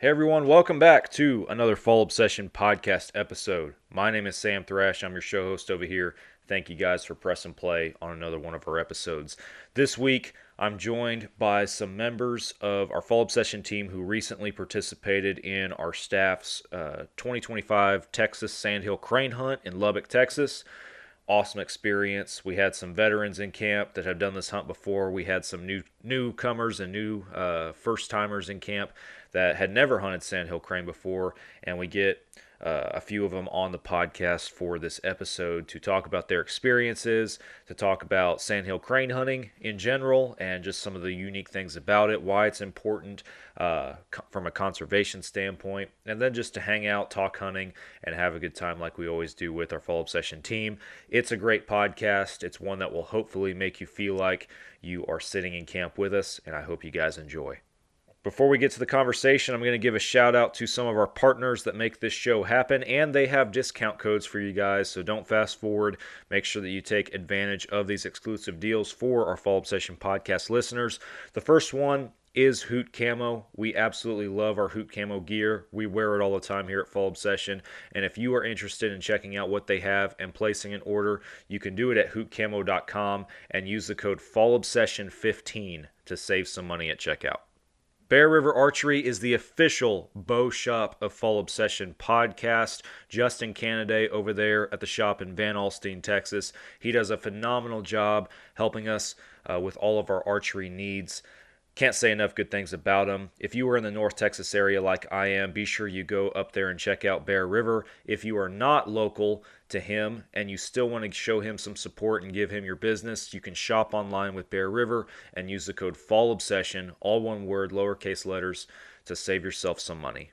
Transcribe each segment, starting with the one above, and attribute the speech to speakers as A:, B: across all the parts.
A: Hey everyone, welcome back to another Fall Obsession podcast episode. My name is Sam Thrash. I'm your show host over here. Thank you guys for pressing play on another one of our episodes. This week, I'm joined by some members of our Fall Obsession team who recently participated in our staff's 2025 Texas Sandhill Crane Hunt in Lubbock, Texas. Awesome experience. We had some veterans in camp that have done this hunt before. We had some newcomers and new first timers in camp that had never hunted sandhill crane before, and we get a few of them on the podcast for this episode to talk about their experiences, to talk about sandhill crane hunting in general, and just some of the unique things about it, why it's important from a conservation standpoint, and then just to hang out, talk hunting, and have a good time like we always do with our Fall Obsession team. It's a great podcast. It's one that will hopefully make you feel like you are sitting in camp with us, and I hope you guys enjoy. Before we get to the conversation, I'm going to give a shout out to some of our partners that make this show happen, and they have discount codes for you guys, so don't fast forward. Make sure that you take advantage of these exclusive deals for our Fall Obsession podcast listeners. The first one is Hoot Camo. We absolutely love our Hoot Camo gear. We wear it all the time here at Fall Obsession, and if you are interested in checking out what they have and placing an order, you can do it at hootcamo.com and use the code FallObsession15 to save some money at checkout. Bear River Archery is the official bow shop of Fall Obsession podcast. Justin Canaday over there at the shop in Van Alstyne, Texas. He does a phenomenal job helping us with all of our archery needs. Can't say enough good things about him. If you are in the North Texas area like I am, be sure you go up there and check out Bear River. If you are not local to him and you still want to show him some support and give him your business, you can shop online with Bear River and use the code FALLOBSESSION, all one word, lowercase letters, to save yourself some money.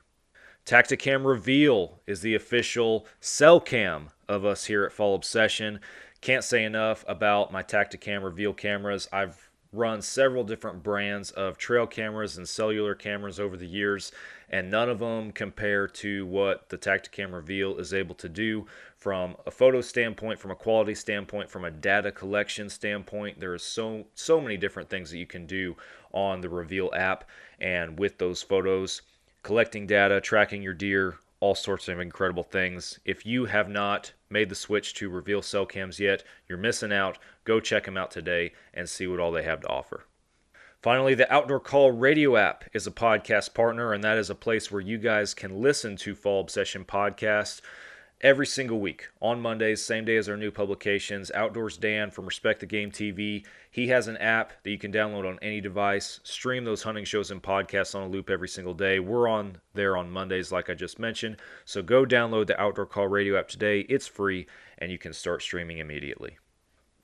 A: Tacticam Reveal is the official cell cam of us here at Fall Obsession. Can't say enough about my Tacticam Reveal cameras. I've run several different brands of trail cameras and cellular cameras over the years, and none of them compare to what the Tacticam Reveal is able to do from a photo standpoint, from a quality standpoint, from a data collection standpoint. There is so many different things that you can do on the Reveal app, and with those photos, collecting data, tracking your deer, all sorts of incredible things. If you have not made the switch to Reveal cell cams yet, you're missing out. Go check them out today and see what all they have to offer. Finally, the Outdoor Call radio app is a podcast partner, and that is a place where you guys can listen to Fall Obsession podcast every single week on Mondays, same day as our new publications. Outdoors Dan from Respect the Game TV, he has an app that you can download on any device, stream those hunting shows and podcasts on a loop every single day. We're on there on Mondays like I just mentioned, so go download the Outdoor Call radio app today. It's free and you can start streaming immediately.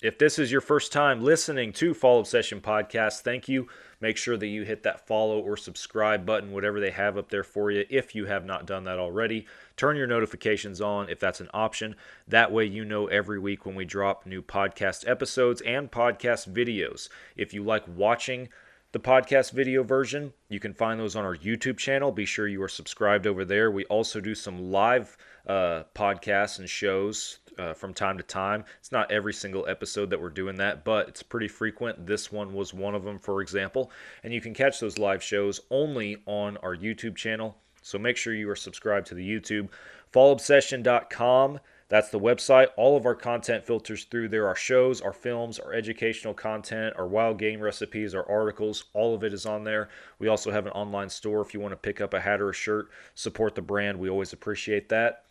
A: If this is your first time listening to Fall Obsession Podcast, thank you. Make sure that you hit that follow or subscribe button, whatever they have up there for you, if you have not done that already. Turn your notifications on if that's an option. That way you know every week when we drop new podcast episodes and podcast videos. If you like watching the podcast video version, you can find those on our YouTube channel. Be sure you are subscribed over there. We also do some live podcasts and shows from time to time. It's not every single episode that we're doing that, but it's pretty frequent. This one was one of them, for example. And you can catch those live shows only on our YouTube channel. So make sure you are subscribed to the YouTube. FallObsession.com. That's the website. All of our content filters through there. Our shows, our films, our educational content, our wild game recipes, our articles, all of it is on there. We also have an online store if you want to pick up a hat or a shirt, support the brand. We always appreciate that.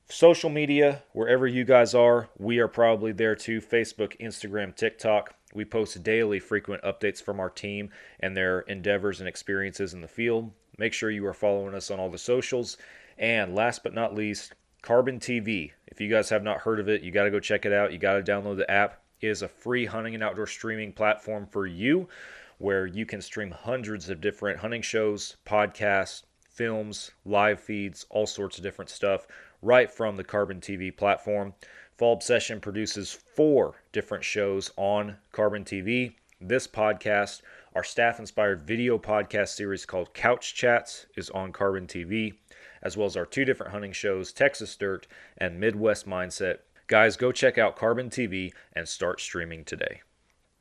A: Social media, wherever you guys are, we are probably there too. Facebook, Instagram, TikTok. We post daily frequent updates from our team and their endeavors and experiences in the field. Make sure you are following us on all the socials. And last but not least, Carbon TV. If you guys have not heard of it, you got to go check it out. You got to download the app. It is a free hunting and outdoor streaming platform for you where you can stream hundreds of different hunting shows, podcasts, films, live feeds, all sorts of different stuff right from the Carbon TV platform. Fall Obsession produces 4 different shows on Carbon TV. This podcast, our staff-inspired video podcast series called Couch Chats, is on Carbon TV, as well as our 2 different hunting shows, Texas Dirt and Midwest Mindset. Guys, go check out Carbon TV and start streaming today.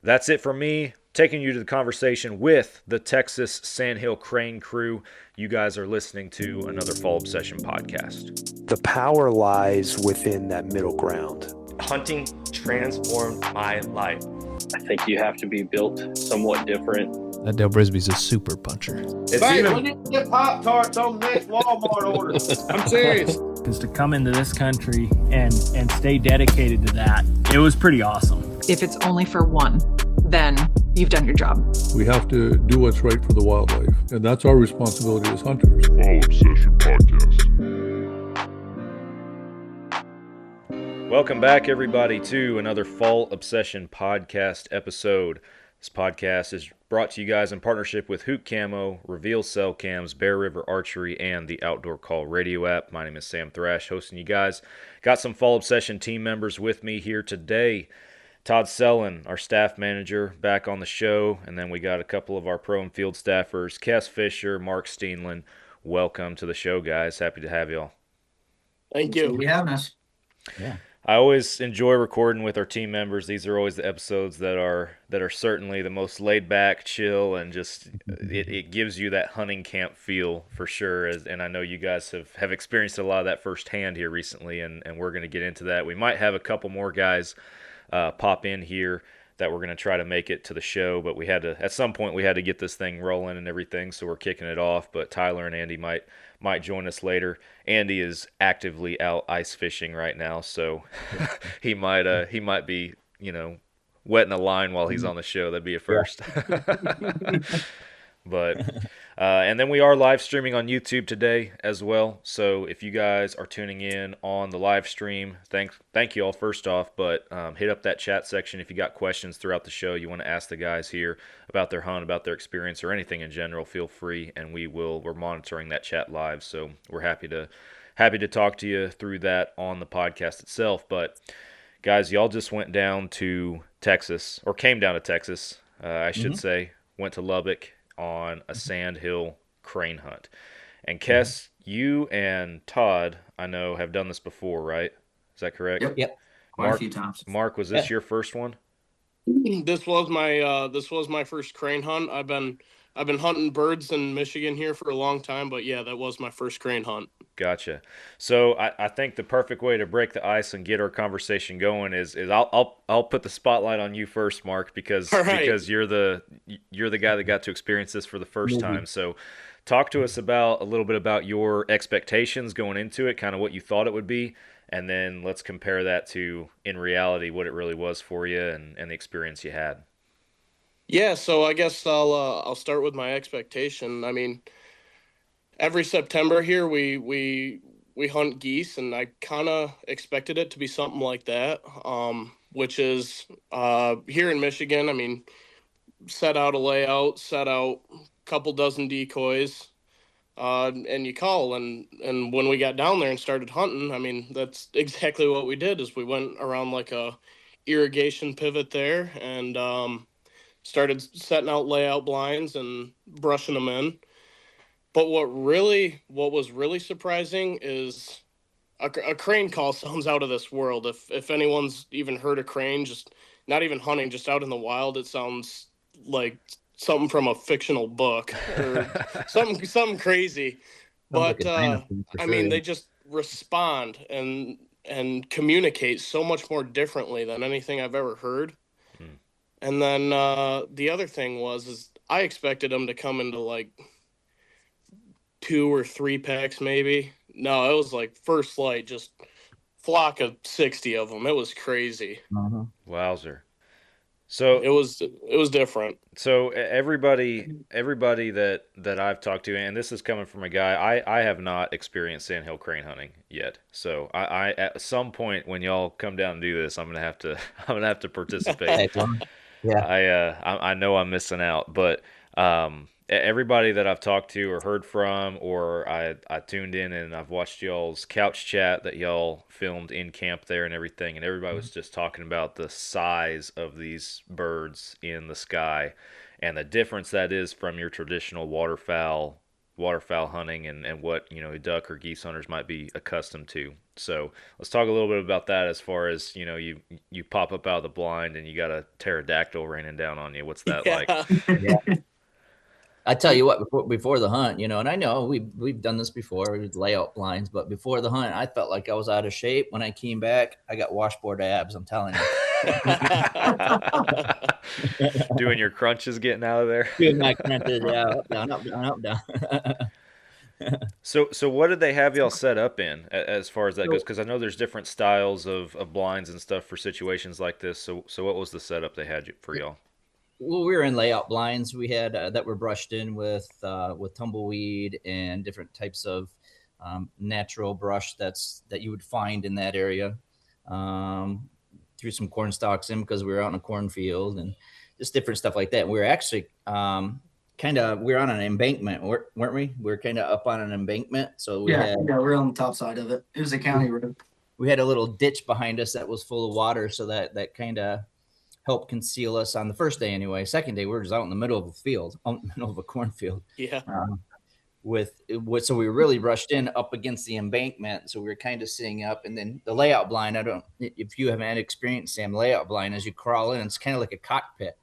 A: That's it for me. taking you to the conversation with the Texas Sandhill Crane crew. You guys are listening to another Fall Obsession podcast.
B: The power lies within that middle ground.
C: Hunting transformed my life.
D: I think you have to be built somewhat different.
E: That Dale Brisby's a super puncher.
F: When you get Pop-Tarts on the next Walmart order. I'm serious.
G: Because to come into this country and stay dedicated to that, it was pretty awesome.
H: If it's only for one, then you've done your job.
I: We have to do what's right for the wildlife, and that's our responsibility as hunters.
J: Fall Obsession Podcast.
A: Welcome back, everybody, to another Fall Obsession Podcast episode. This podcast is brought to you guys in partnership with Hoot Camo, Reveal Cell Cams, Bear River Archery, and the Outdoor Call radio app. My name is Sam Thrash, hosting you guys. Got some Fall Obsession team members with me here today. Todd Sellin, our staff manager, back on the show. And then we got a couple of our pro and field staffers, Kess Fisher, Mark Steenland. Welcome to the show, guys. Happy to have y'all.
F: Thank you.
G: Thanks for having us. Yeah.
A: I always enjoy recording with our team members. These are always the episodes that are certainly the most laid back, chill, and just it gives you that hunting camp feel for sure. And I know you guys have experienced a lot of that firsthand here recently, and we're going to get into that. We might have a couple more guys pop in here that we're going to try to make it to the show, but we had to at some point we had to get this thing rolling and everything, so we're kicking it off. But Tyler and Andy might join us later. Andy is actively out ice fishing right now, so he might be, wetting a line while he's on the show. That'd be a first. But and then we are live streaming on YouTube today as well. So if you guys are tuning in on the live stream, thank you all first off. But hit up that chat section if you got questions throughout the show. You want to ask the guys here about their hunt, about their experience, or anything in general. Feel free, and we're monitoring that chat live. So we're happy to talk to you through that on the podcast itself. But guys, y'all just went down to Texas, or came down to Texas, I should say. Went to Lubbock on a sandhill crane hunt. And Kess, you and Todd, I know, have done this before, right? Is that correct?
G: Yep. Quite a few times.
A: Mark, was this your first one?
F: This was my first crane hunt. I've been hunting birds in Michigan here for a long time, but yeah, that was my first crane hunt.
A: Gotcha. So I think the perfect way to break the ice and get our conversation going is I'll put the spotlight on you first, Mark, because you're the guy that got to experience this for the first time. So talk to us a little bit about your expectations going into it, kind of what you thought it would be, and then let's compare that to in reality what it really was for you and the experience you had.
F: Yeah, so I guess I'll start with my expectation. I mean, every September here we hunt geese, and I kind of expected it to be something like that, which is here in Michigan. I mean, set out a couple dozen decoys, and you call. And when we got down there and started hunting, I mean, that's exactly what we did. Is we went around like a irrigation pivot there and started setting out layout blinds and brushing them in. But what was really surprising is a crane call sounds out of this world. If anyone's even heard a crane, just not even hunting, just out in the wild, it sounds like something from a fictional book or something crazy. But I mean, they just respond and communicate so much more differently than anything I've ever heard. And then the other thing is I expected them to come into like 2 or 3 packs maybe. No, it was like first light, just flock of 60 of them. It was crazy.
A: Wowzer. So
F: it was different.
A: So everybody that I've talked to, and this is coming from a guy, I have not experienced sandhill crane hunting yet. So I at some point when y'all come down and do this, I'm gonna have to participate. Yeah. I know I'm missing out, but everybody that I've talked to or heard from, or I tuned in and I've watched y'all's couch chat that y'all filmed in camp there and everything, and everybody was just talking about the size of these birds in the sky and the difference that is from your traditional waterfowl waterfowl hunting and what, duck or geese hunters might be accustomed to. So let's talk a little bit about that as far as, you pop up out of the blind and you got a pterodactyl raining down on you. What's that like?
K: Yeah. I tell you what, before the hunt, and I know we've done this before with layout blinds, but before the hunt, I felt like I was out of shape. When I came back, I got washboard abs. I'm telling you.
A: Doing your crunches, getting out of there.
K: Doing my crunches, yeah, up, down, up, down, up, down.
A: So what did they have y'all set up in as far as that goes? Because I know there's different styles of blinds and stuff for situations like this. So what was the setup they had for y'all?
K: Well, we were in layout blinds. We had that were brushed in with tumbleweed and different types of natural brush that you would find in that area. Threw some corn stalks in because we were out in a cornfield and just different stuff like that. We were actually we were on an embankment, weren't we? We were kind of up on an embankment. So we
L: we're on the top side of it. It was a county road.
K: We had a little ditch behind us that was full of water, so that kind of help conceal us on the first day anyway. Second day, we were just out in the middle of a field, out in the middle of a cornfield.
F: Yeah.
K: So we were really rushed in up against the embankment. So we were kind of sitting up, and then the layout blind, if you haven't had experience, Sam, layout blind, as you crawl in, it's kind of like a cockpit.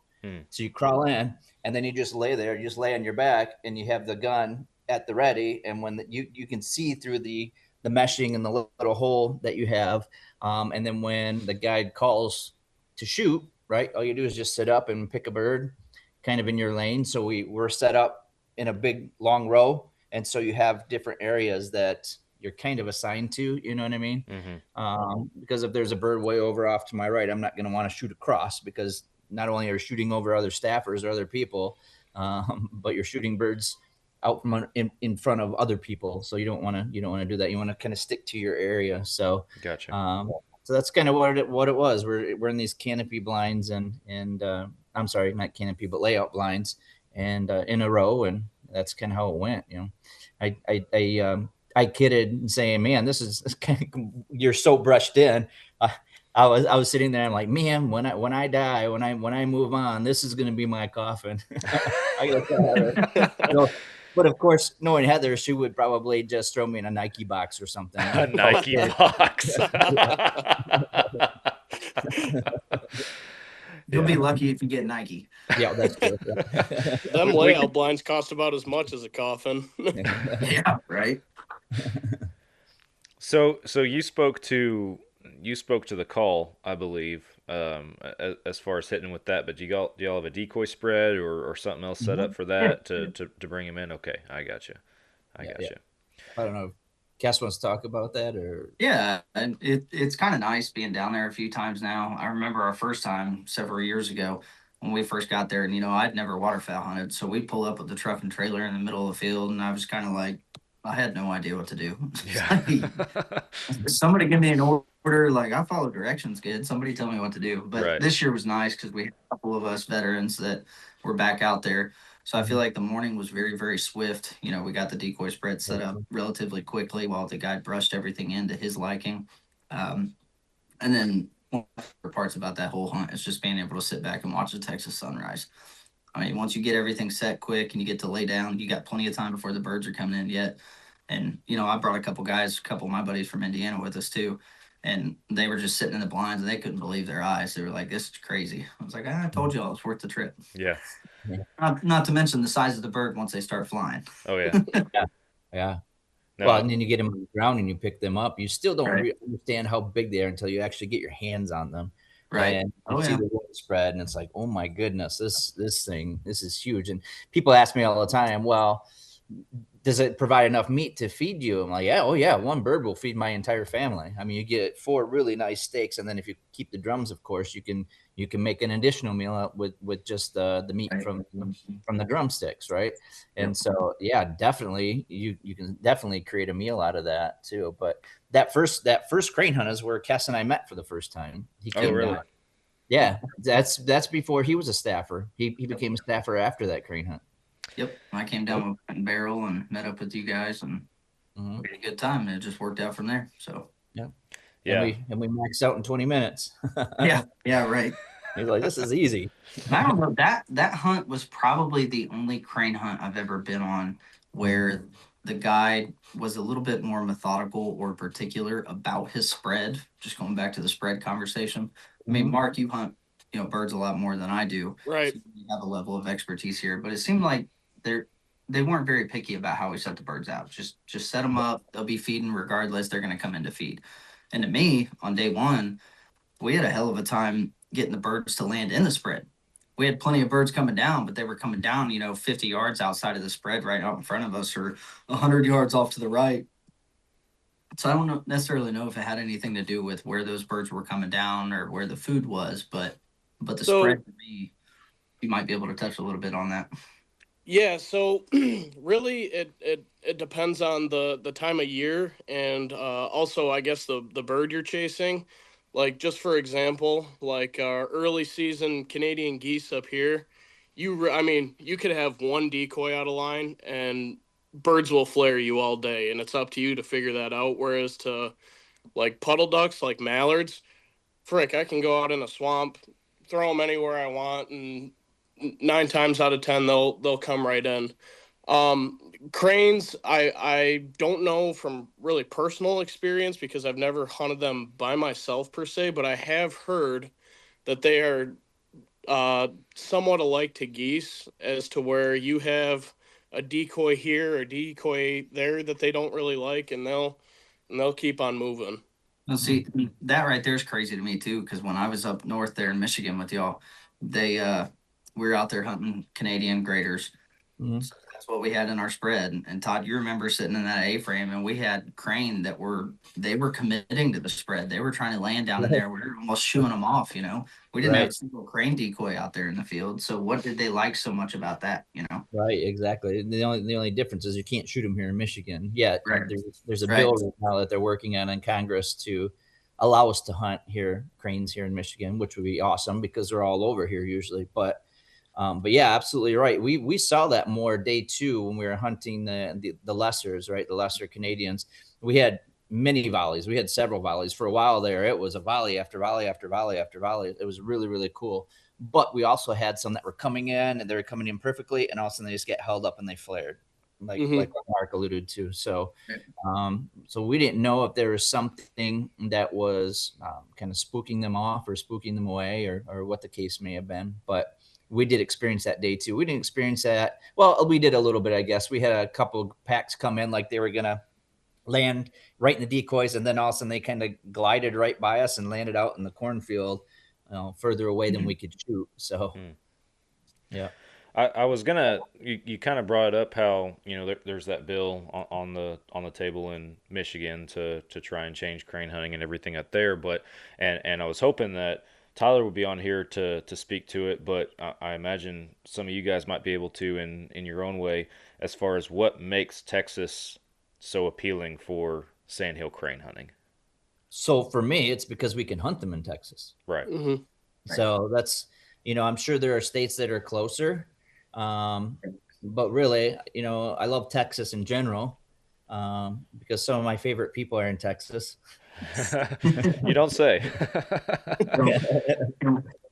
K: So you crawl in and then you just lay there, you just lay on your back and you have the gun at the ready. And when you can see through the meshing and the little hole that you have. And then when the guide calls to shoot, right, all you do is just sit up and pick a bird kind of in your lane. So we're set up in a big long row. And so you have different areas that you're kind of assigned to, you know what I mean? Because if there's a bird way over off to my right, I'm not going to want to shoot across, because not only are you shooting over other staffers or other people, but you're shooting birds out from in front of other people. So you don't want to do that. You want to kind of stick to your area. So
A: gotcha.
K: So that's kind of what it was. We're in these canopy blinds and I'm sorry, not canopy, but layout blinds, and in a row, and that's kind of how it went. I kidded and saying, man, this is kind of, you're so brushed in. I was sitting there. I'm like, man, when I die, when I move on, this is going to be my coffin. I gotta tell her. But of course, knowing Heather, she would probably just throw me in a Nike box or something.
A: A Nike box.
L: You'll be lucky if you get Nike.
K: Yeah, that's true.
F: Them layout blinds cost about as much as a coffin.
L: Yeah, right.
A: So you spoke to the call, I believe, as far as hitting with that. But do y'all have a decoy spread or something else set up for that to bring him in? Okay, I got you. I
K: don't know if Kess wants to talk about that, or
L: and it's kind of nice being down there a few times now. I remember our first time several years ago when we first got there, and I'd never waterfowl hunted, so we pull up with the truck and trailer in the middle of the field, and I was kind of like, I had no idea what to do. Yeah. Somebody give me an order. Like, I follow directions good. Somebody tell me what to do. But This year was nice because we had a couple of us veterans that were back out there. So I feel like the morning was very, very swift. We got the decoy spread set up relatively quickly while the guy brushed everything into his liking. And then one of the parts about that whole hunt is just being able to sit back and watch the Texas sunrise. I mean, once you get everything set quick and you get to lay down, you got plenty of time before the birds are coming in yet. And, I brought a couple of my buddies from Indiana with us too. And they were just sitting in the blinds and they couldn't believe their eyes. They were like, this is crazy. I was like, I told you all it's worth the trip.
A: Yeah.
L: Not to mention the size of the bird once they start flying.
A: Oh, yeah.
K: Yeah. No. Well, and then you get them on the ground and you pick them up. You still don't really understand how big they are until you actually get your hands on them.
L: Right.
K: And you see the wing spread, and it's like, oh my goodness, this is huge. And people ask me all the time, well, does it provide enough meat to feed you? I'm like, yeah, one bird will feed my entire family. I mean, you get 4 really nice steaks, and then if you keep the drums, of course, you can make an additional meal out with just the meat from the drumsticks, right? And so, yeah, definitely, you can definitely create a meal out of that too. But that first crane hunt is where Kess and I met for the first time. He came down. Yeah, that's before he was a staffer. He became a staffer after that crane hunt.
L: Yep, I came down with Cut and Barrel and met up with you guys, and we had a good time. It just worked out from there. So
K: yeah. And we maxed out in 20 minutes.
L: yeah, right.
K: He's like, this is easy.
L: I don't know, that hunt was probably the only crane hunt I've ever been on where the guide was a little bit more methodical or particular about his spread. Just going back to the spread conversation. I mean, Mark, you hunt, birds a lot more than I do.
F: Right.
L: So you have a level of expertise here, but it seemed like they weren't very picky about how we set the birds out. Just set them up. They'll be feeding regardless. They're going to come in to feed. And to me, on day one, we had a hell of a time getting the birds to land in the spread. We had plenty of birds coming down, but they were coming down, 50 yards outside of the spread right out in front of us, or 100 yards off to the right. So I don't necessarily know if it had anything to do with where those birds were coming down or where the food was, but the spread, for me, you might be able to touch a little bit on that.
F: Yeah, so really it depends on the time of year, and also I guess the bird you're chasing. Like, just for example, like our early season Canadian geese up here, you could have one decoy out of line and birds will flare you all day, and it's up to you to figure that out. Whereas to like puddle ducks, like mallards, frick, I can go out in a swamp, throw them anywhere I want, and 9 times out of 10 they'll come right in. Cranes, I don't know from really personal experience because I've never hunted them by myself per se, but I have heard that they are somewhat alike to geese, as to where you have a decoy here, a decoy there that they don't really like, and they'll keep on moving.
L: Well, see, that right there is crazy to me too, because when I was up north there in Michigan with y'all, we were out there hunting Canadian graders. So that's what we had in our spread. And Todd, you remember sitting in that A-frame, and we had crane that were committing to the spread. They were trying to land down in there. We were almost shooing them off. We didn't have a single crane decoy out there in the field. So what did they like so much about that?
K: Right, exactly. The only difference is you can't shoot them here in Michigan yet.
L: Right.
K: There's a bill right now that they're working on in Congress to allow us to hunt cranes here in Michigan, which would be awesome because they're all over here usually. But yeah, absolutely right. We saw that more day 2 when we were hunting the lessers, right? The lesser Canadians. We had many volleys. We had several volleys for a while there. It was a volley after volley after volley after volley. It was really, really cool. But we also had some that were coming in, and they were coming in perfectly, and all of a sudden they just get held up and they flared, like what Mark alluded to. So, so we didn't know if there was something that was kind of spooking them off or spooking them away, or what the case may have been. But we did experience that day 2. We didn't experience that. Well, we did a little bit, I guess. We had a couple packs come in like they were going to land right in the decoys, and then all of a sudden they kind of glided right by us and landed out in the cornfield, further away than we could shoot. So, yeah.
A: I was gonna. You kind of brought up how there's that bill on the table in Michigan to try and change crane hunting and everything up there. But and I was hoping that Tyler would be on here to speak to it, but I imagine some of you guys might be able to in your own way, as far as what makes Texas so appealing for sandhill crane hunting.
K: So for me, it's because we can hunt them in Texas.
A: Right.
F: Mm-hmm.
K: So that's, I'm sure there are states that are closer. But really, I love Texas in general, because some of my favorite people are in Texas.
A: You don't say.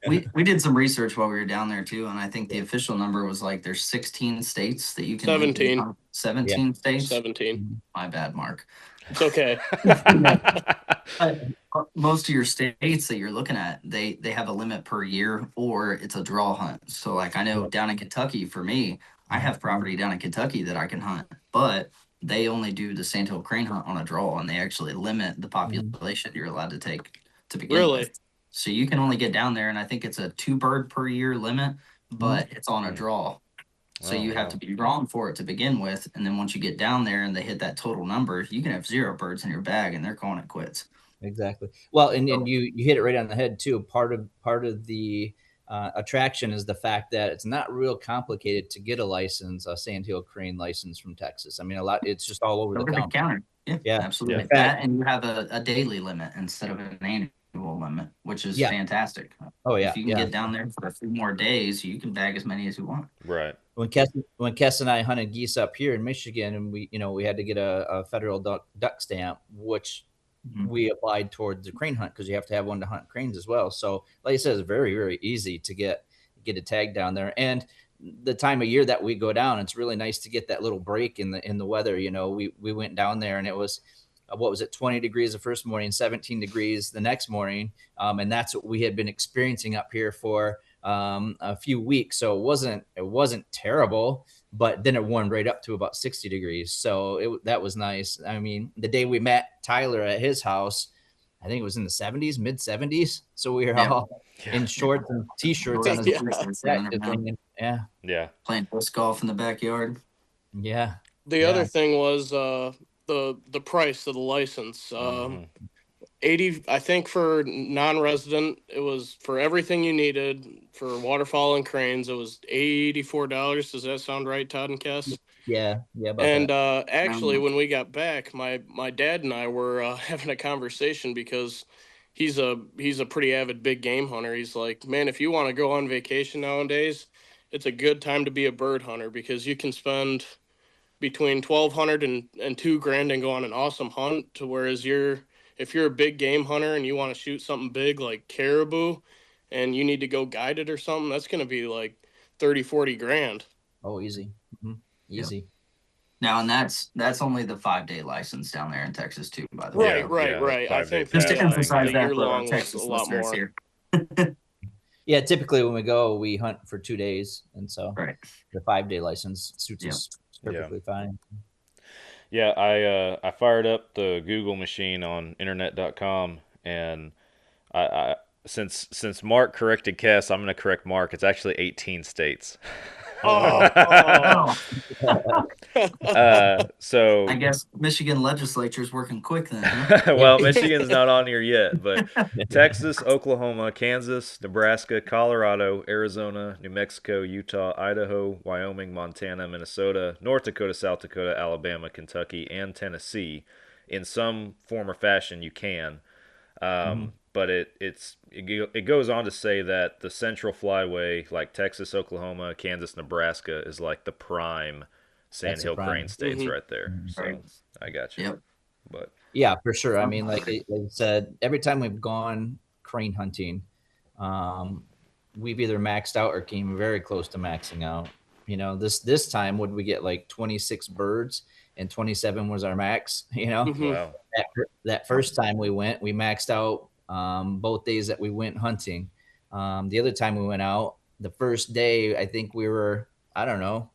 L: We did some research while we were down there too, and I think the official number was like there's 16 states that you can
F: 17.
L: 17 states.
F: 17.
L: My bad, Mark.
F: It's okay.
L: Most of your states that you're looking at, they have a limit per year, or it's a draw hunt. So like I know down in Kentucky, for me, I have property down in Kentucky that I can hunt, but they only do the sandhill crane hunt on a draw, and they actually limit the population you're allowed to take to begin with. So you can only get down there, and I think it's a 2 bird per year limit, but it's on a draw. So you have to be drawn for it to begin with, and then once you get down there and they hit that total number, you can have 0 birds in your bag, and they're calling it quits.
K: Exactly. Well, and you hit it right on the head too. Part of the attraction is the fact that it's not real complicated to get a sandhill crane license from Texas. I mean, it's just all over the
L: counter. Yeah, absolutely.
K: Yeah.
L: That, and you have a daily limit instead of an annual limit, which is fantastic.
K: Oh yeah.
L: If you can get down there for a few more days, you can bag as many as you want.
A: Right.
K: When Kess and I hunted geese up here in Michigan, and we had to get a federal duck stamp, which we applied towards the crane hunt, because you have to have one to hunt cranes as well. So like I said, it's very, very easy to get a tag down there. And the time of year that we go down, it's really nice to get that little break in the weather. You know, we went down there and it was, what was it, 20 degrees the first morning, 17 degrees the next morning. And that's what we had been experiencing up here for a few weeks. So it wasn't terrible, but then it warmed right up to about 60 degrees. So that was nice. I mean, the day we met Tyler at his house, I think it was in the 70s, mid 70s. So we were all in shorts and t-shirts on his
L: yeah. Playing disc golf in the backyard.
K: Yeah.
F: The other thing was the price of the license. 80, I think for non-resident, it was for everything you needed for waterfowl and cranes. It was $84. Does that sound right, Todd and Kess?
K: Yeah.
F: And actually, when we got back, my dad and I were having a conversation because he's a pretty avid big game hunter. He's like, man, if you want to go on vacation nowadays, it's a good time to be a bird hunter because you can spend between $1,200 and $2,000 and go on an awesome hunt. Whereas if you're a big game hunter and you want to shoot something big like caribou and you need to go guided or something, that's going to be like 30-40 grand.
K: Oh, easy. Mm-hmm. Easy.
L: Yep. Now, and that's only the 5-day license down there in Texas too, by the way.
F: Right. I think
L: just to emphasize that
F: long
L: Texas
F: a lot more.
L: Here.
K: Yeah, typically when we go, we hunt for 2 days, and so the 5-day license suits us perfectly fine.
A: Yeah, I fired up the Google machine on internet.com, and I since Mark corrected Kess, I'm going to correct Mark. It's actually 18 states. So
L: I guess Michigan legislature is working quick then. Huh?
A: Well, Michigan's not on here yet, but Texas, Oklahoma, Kansas, Nebraska, Colorado, Arizona, New Mexico, Utah, Idaho, Wyoming, Montana, Minnesota, North Dakota, South Dakota, Alabama, Kentucky, and Tennessee. In some form or fashion, you can. But it goes on to say that the Central Flyway, like Texas, Oklahoma, Kansas, Nebraska, is like the prime Sandhill Crane states right there. So I got you.
L: Yep.
A: But
K: yeah, for sure. I mean, like I said, every time we've gone crane hunting, we've either maxed out or came very close to maxing out. You know, this time would we get like 26 birds and 27 was our max. You know,
A: wow.
K: That first time we went, we maxed out. Both days that we went hunting. The other time we went out, the first day, I think we were, I don't know,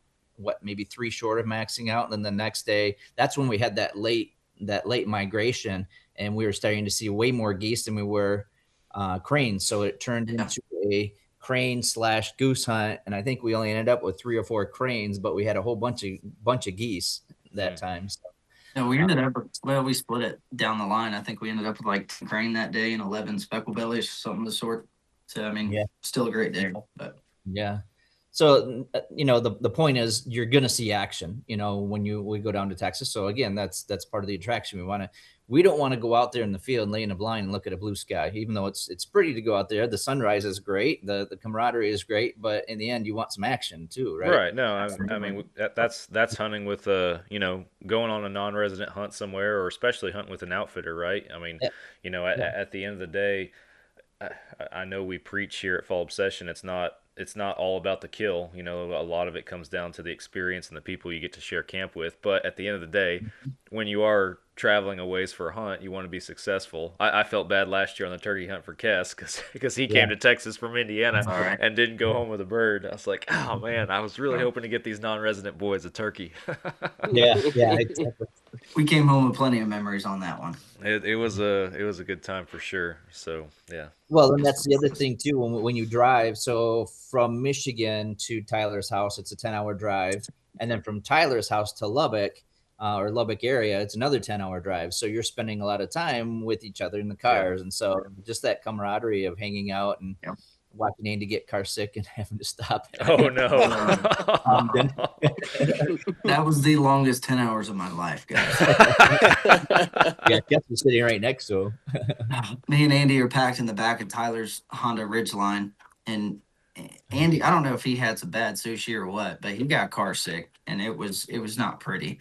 K: maybe 3 short of maxing out. And then the next day, that's when we had that late migration, and we were starting to see way more geese than we were cranes. So it turned into a crane / goose hunt. And I think we only ended up with 3 or 4 cranes, but we had a whole bunch of geese that time. So.
L: No, we ended up, we split it down the line. I think we ended up with like 10 crane that day and 11 speckle bellies, something of the sort. So, I mean, still a great day. But
K: yeah. So, you know, the point is you're going to see action, you know, when we go down to Texas. So again, that's part of the attraction. We don't want to go out there in the field and lay in a blind and look at a blue sky, even though it's pretty to go out there. The sunrise is great. The camaraderie is great, but in the end you want some action too, right?
A: Right. No, I mean, that's hunting with you know, going on a non-resident hunt somewhere, or especially hunting with an outfitter, right? I mean, you know, at the end of the day, I know we preach here at Fall Obsession. It's not all about the kill. You know, a lot of it comes down to the experience and the people you get to share camp with. But at the end of the day, when you are traveling a ways for a hunt, you want to be successful. I felt bad last year on the turkey hunt for Kess because he came to Texas from Indiana and didn't go home with a bird. I was like, oh man, I was really hoping to get these non-resident boys a turkey.
K: Yeah, exactly.
L: We came home with plenty of memories on that one.
A: It was a good time for sure. So yeah.
K: Well, and that's the other thing too. When you drive, so from Michigan to Tyler's house, it's a 10-hour drive, and then from Tyler's house to Lubbock, or Lubbock area, it's another 10-hour drive. So you're spending a lot of time with each other in the cars, and so just that camaraderie of hanging out and watching Andy get car sick and having to stop.
A: Oh no!
L: That was the longest 10 hours of my life, guys.
K: Yeah, Kess was sitting right next to him.
L: Me and Andy are packed in the back of Tyler's Honda Ridgeline, and Andy, I don't know if he had some bad sushi or what, but he got car sick, and it was not pretty.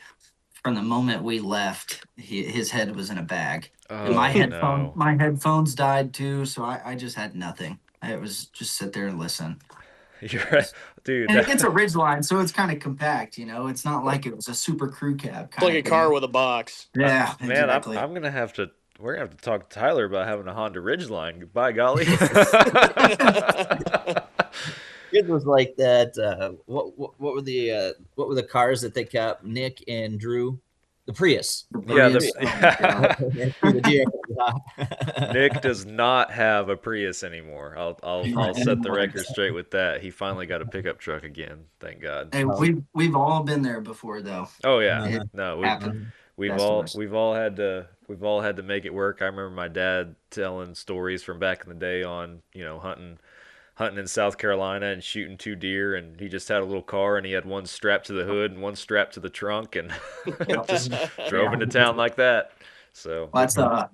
L: From the moment we left, his head was in a bag.
A: Oh,
L: and my headphones died too, so I just had nothing. It was just sit there and listen.
A: You're right, dude.
L: And it's a ridge line, so it's kind of compact. It's not like it was a super crew cab.
F: It's like a car with a box.
L: Yeah,
A: Man,
L: exactly.
A: I'm gonna have to. We're gonna have to talk to Tyler about having a Honda Ridgeline. By golly.
K: It was like that. What were the cars that they kept? Nick and Drew, the Prius.
A: Yeah,
K: the
A: Nick does not have a Prius anymore. I'll set the record straight with that. He finally got a pickup truck again. Thank God.
L: Hey, we've all been there before, though.
A: Oh yeah, no, we've
L: That's
A: all had to make it work. I remember my dad telling stories from back in the day on hunting in South Carolina and shooting 2 deer, and he just had a little car and he had one strapped to the hood and one strapped to the trunk, and just drove into town like that. So
L: that's I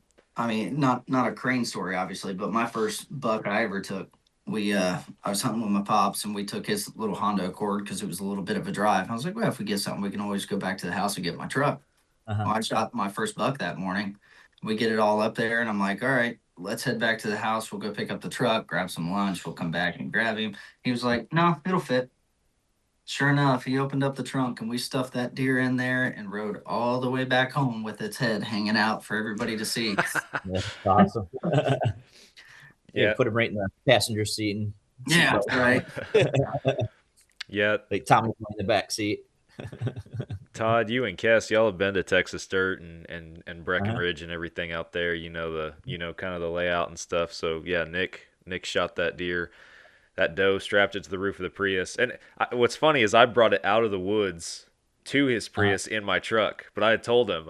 L: mean, not a crane story, obviously, but my first buck I ever took, I was hunting with my pops, and we took his little Honda Accord because it was a little bit of a drive. I was like, well, if we get something, we can always go back to the house and get my truck. Well, I shot my first buck that morning. We get it all up there, and I'm like, all right, let's head back to the house. We'll go pick up the truck, grab some lunch. We'll come back and grab him. He was like, no, it'll fit. Sure enough, he opened up the trunk, and we stuffed that deer in there and rode all the way back home with its head hanging out for everybody to see.
K: That's awesome.
A: Yeah,
K: put him right in the passenger seat. And
L: yeah, right.
A: Yeah,
K: like Tommy in the back seat.
A: Todd, you and Kess, y'all have been to Texas Dirt and Breckenridge and everything out there. You know kind of the layout and stuff. So yeah, Nick shot that deer, that doe, strapped it to the roof of the Prius. And what's funny is I brought it out of the woods to his Prius in my truck. But I had told him,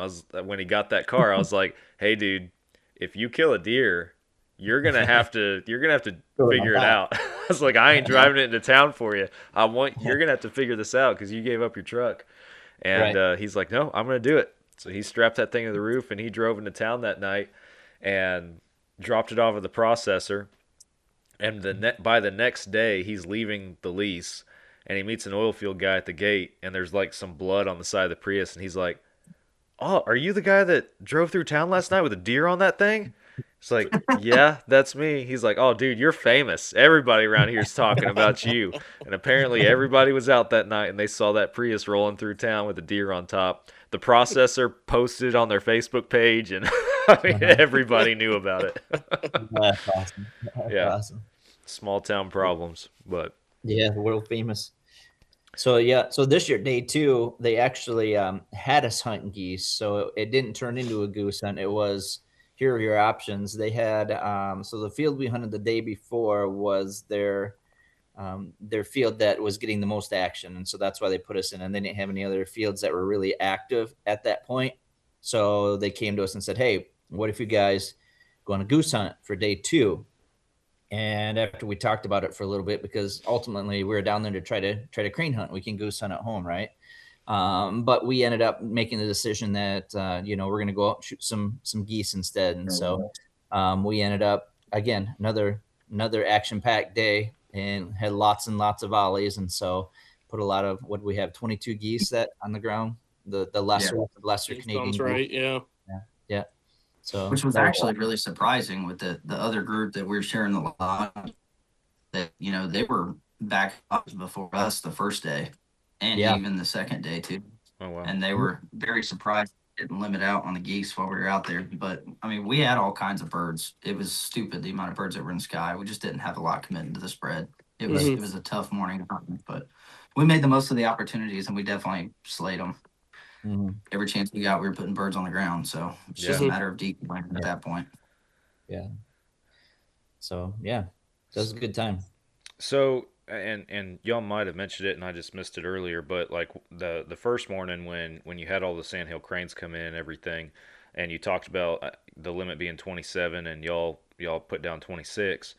A: when he got that car, I was like, hey dude, if you kill a deer, you're gonna have to figure it out. I was like, I ain't driving it into town for you. You're gonna have to figure this out because you gave up your truck. And he's like, no, I'm going to do it. So he strapped that thing to the roof, and he drove into town that night and dropped it off at the processor. And by the next day, he's leaving the lease, and he meets an oil field guy at the gate, and there's like some blood on the side of the Prius. And he's like, oh, are you the guy that drove through town last night with a deer on that thing? It's like, yeah, that's me. He's like, oh, dude, you're famous. Everybody around here is talking about you. And apparently everybody was out that night, and they saw that Prius rolling through town with a deer on top. The processor posted it on their Facebook page, and I mean, everybody knew about it.
K: That's awesome. That's awesome.
A: Small town problems, but
K: yeah, world famous. So this year, day 2, they actually had us hunting geese. So it didn't turn into a goose hunt. It was, here are your options. They had so the field we hunted the day before was their field that was getting the most action, and so that's why they put us in. And they didn't have any other fields that were really active at that point. So they came to us and said, "Hey, what if you guys go on a goose hunt for day 2?" And after we talked about it for a little bit, because ultimately we were down there to try to crane hunt, we can goose hunt at home, right? But we ended up making the decision that, we're going to go out and shoot some geese instead. And so we ended up, again, another action-packed day, and had lots and lots of volleys. And so put a lot of, what do we have, 22 geese that on the ground, the lesser Canadian geese.
F: Right, yeah.
K: So,
L: which was actually really surprising with the other group that we were sharing the lodge, that, they were back up before us the first day. And even the second day too.
A: Oh, wow.
L: And they were very surprised we didn't limit out on the geese while we were out there. But I mean, we had all kinds of birds. It was stupid, the amount of birds that were in the sky. We just didn't have a lot committing to the spread. It was a tough morning, but we made the most of the opportunities, and we definitely slayed them. Mm-hmm. Every chance we got, we were putting birds on the ground. So it's just a matter of decoying at that point.
K: Yeah. So that was a good time.
A: So, and y'all might have mentioned it, and I just missed it earlier, but like the first morning when you had all the Sandhill Cranes come in and everything, and you talked about the limit being 27, and y'all put down 26.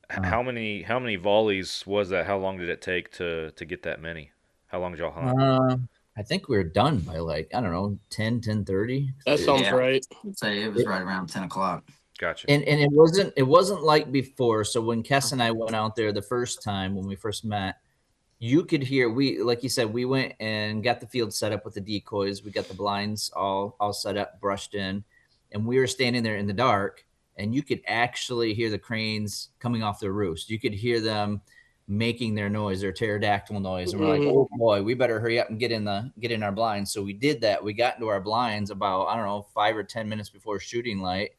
A: How many volleys was that? How long did it take to get that many? How long did y'all hunt?
K: I think we were done by 10:30.
F: That sounds right.
L: I'd say it was right around 10 o'clock.
A: Gotcha.
K: And it wasn't like before. So when Kess and I went out there the first time when we first met, you could hear, like you said, we went and got the field set up with the decoys. We got the blinds all set up, brushed in, and we were standing there in the dark, and you could actually hear the cranes coming off their roost. You could hear them making their noise, their pterodactyl noise. And we're like, oh boy, we better hurry up and get in our blinds. So we did that. We got into our blinds about, I don't know, 5 or 10 minutes before shooting light,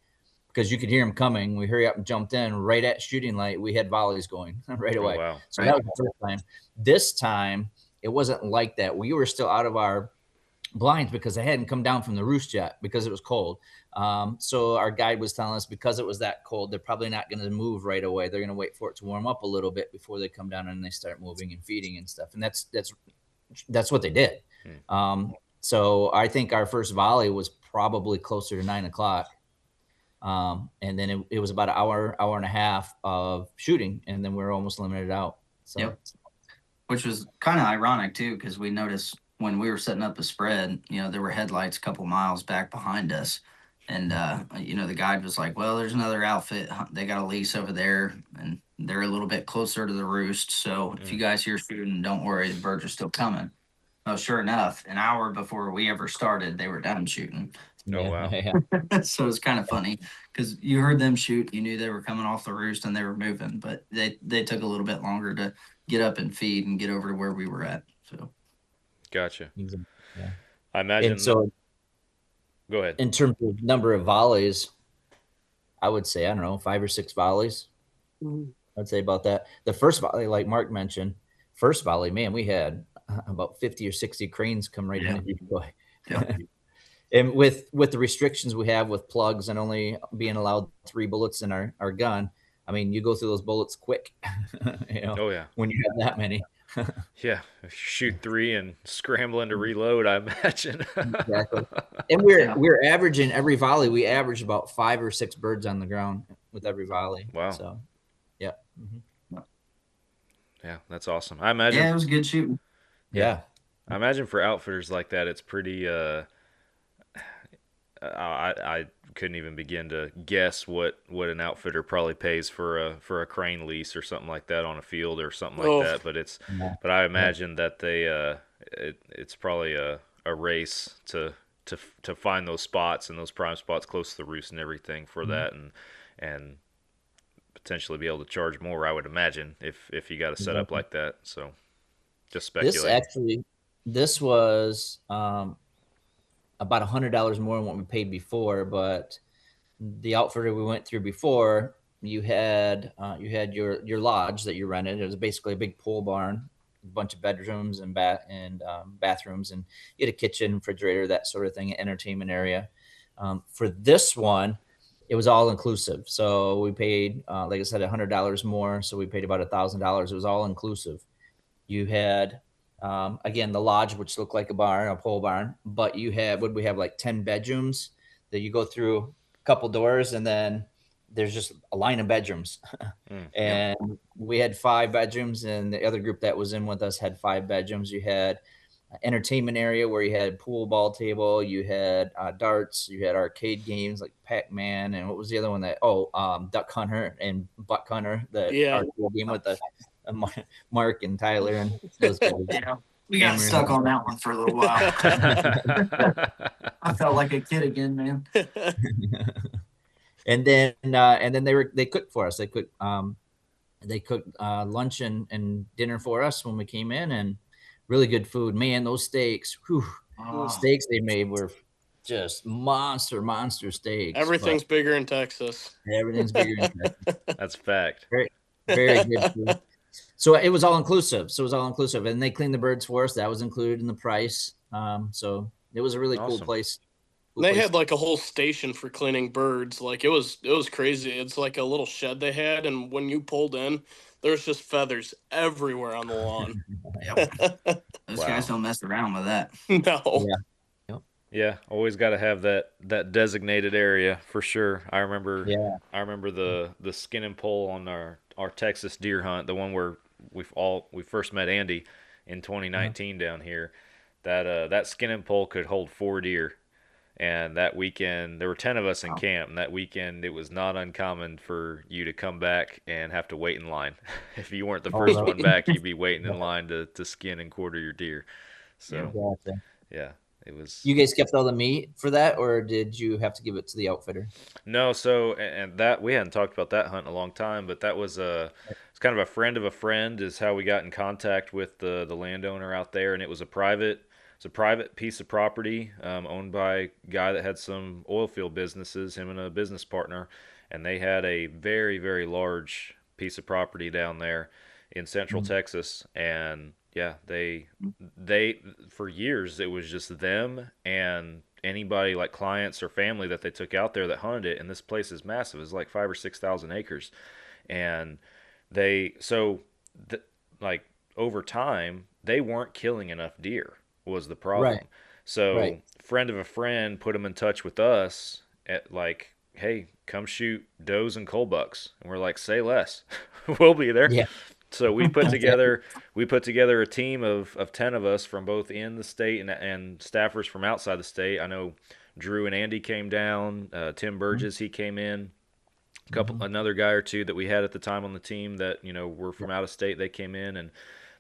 K: because you could hear them coming. We hurry up and jumped in right at shooting light. We had volleys going right away.
A: Oh, wow.
K: So that was the first time. This time it wasn't like that. We were still out of our blinds because they hadn't come down from the roost yet because it was cold. So our guide was telling us, because it was that cold, they're probably not going to move right away. They're going to wait for it to warm up a little bit before they come down and they start moving and feeding and stuff. And that's what they did. So I think our first volley was probably closer to 9 o'clock. And then it was about an hour and a half of shooting, and then we were almost limited out. So,
L: yep. Which was kind of ironic too, because we noticed when we were setting up a spread, there were headlights a couple miles back behind us. And, the guide was like, well, there's another outfit. They got a lease over there, and they're a little bit closer to the roost. So if you guys hear shooting, don't worry, the birds are still coming. Well, sure enough, an hour before we ever started, they were done shooting.
A: Oh, wow.
L: So it's kind of funny because you heard them shoot. You knew they were coming off the roost and they were moving, but they took a little bit longer to get up and feed and get over to where we were at. So,
A: gotcha.
K: Yeah.
A: I imagine.
K: And so,
A: go ahead.
K: In terms of number of volleys, I would say, I don't know, 5 or 6 volleys. I'd say about that. The first volley, like Mark mentioned, first volley, man, we had about 50 or 60 cranes come right in.
L: Yeah.
K: And with the restrictions we have with plugs and only being allowed 3 bullets in our gun, I mean, you go through those bullets quick.
A: Oh yeah.
K: When you have that many.
A: Yeah, shoot 3 and scrambling to reload, I imagine.
K: Exactly. And we're averaging every volley. We average about 5 or 6 birds on the ground with every volley.
A: Wow.
K: So, yeah.
A: Yeah, that's awesome. I imagine.
L: Yeah, it was good shooting.
K: Yeah.
A: I imagine for outfitters like that, it's pretty. I couldn't even begin to guess what an outfitter probably pays for a crane lease or something like that on a field or something like that. But I imagine that it's probably a race to find those spots and those prime spots close to the roost and everything for that, and potentially be able to charge more. I would imagine if you got a setup like that. So just speculate.
K: This was about $100 more than what we paid before, but the outfitter we went through before, you had your lodge that you rented. It was basically a big pole barn, a bunch of bedrooms and bathrooms, and you had a kitchen, refrigerator, that sort of thing, an entertainment area. For this one, it was all inclusive. So we paid, like I said, $100 more. So we paid about $1,000. It was all inclusive. You had again, the lodge, which looked like a pole barn, but we have like 10 bedrooms that you go through a couple doors and then there's just a line of bedrooms. And we had 5 bedrooms, and the other group that was in with us had 5 bedrooms. You had an entertainment area where you had pool ball table, you had darts, you had arcade games like Pac-Man, and what was the other one Duck Hunter and Buck Hunter, arcade game with the Mark and Tyler and those guys.
L: Yeah, we got stuck on that one for a little while. I felt like a kid again, man.
K: And then they cooked for us. They cooked lunch and dinner for us when we came in, and really good food. Man, those steaks, steaks they made were just monster steaks.
F: Everything's bigger in Texas.
K: Everything's bigger in Texas.
A: That's a fact.
K: Very, very good food. So it was all inclusive. And they cleaned the birds for us. That was included in the price. So it was a really cool place.
F: They had like a whole station for cleaning birds. Like it was crazy. It's like a little shed they had, and when you pulled in, there's just feathers everywhere on the lawn.
L: Those guys don't mess around with that.
F: No.
A: Yeah, always got to have that designated area for sure. I remember the skin and pole on our Texas deer hunt, the one where we first met Andy in 2019 down here. That skin and pole could hold 4 deer. And that weekend, there were 10 of us in camp, and that weekend it was not uncommon for you to come back and have to wait in line. If you weren't the first one back, you'd be waiting in line to skin and quarter your deer. So, yeah, it was.
K: You guys kept all the meat for that, or did you have to give it to the outfitter?
A: No, so and that we hadn't talked about that hunt in a long time, but that was it's kind of a friend of a friend is how we got in contact with the landowner out there, and it's a private piece of property owned by a guy that had some oil field businesses, him and a business partner, and they had a very, very large piece of property down there in Central Texas, and yeah, they for years it was just them and anybody like clients or family that they took out there that hunted it, and this place is massive. It's like 5 or 6 thousand acres, and they like over time they weren't killing enough deer was the problem.
K: Right.
A: So
K: Right.
A: friend of a friend put them in touch with us at like, hey, come shoot does and cull bucks, and we're like, say less, we'll be there.
K: Yeah.
A: So we put together a team of 10 of us from both in the state and staffers from outside the state. I know Drew and Andy came down. Tim Burgess, he came in. Another guy or two that we had at the time on the team that were from out of state. They came in, and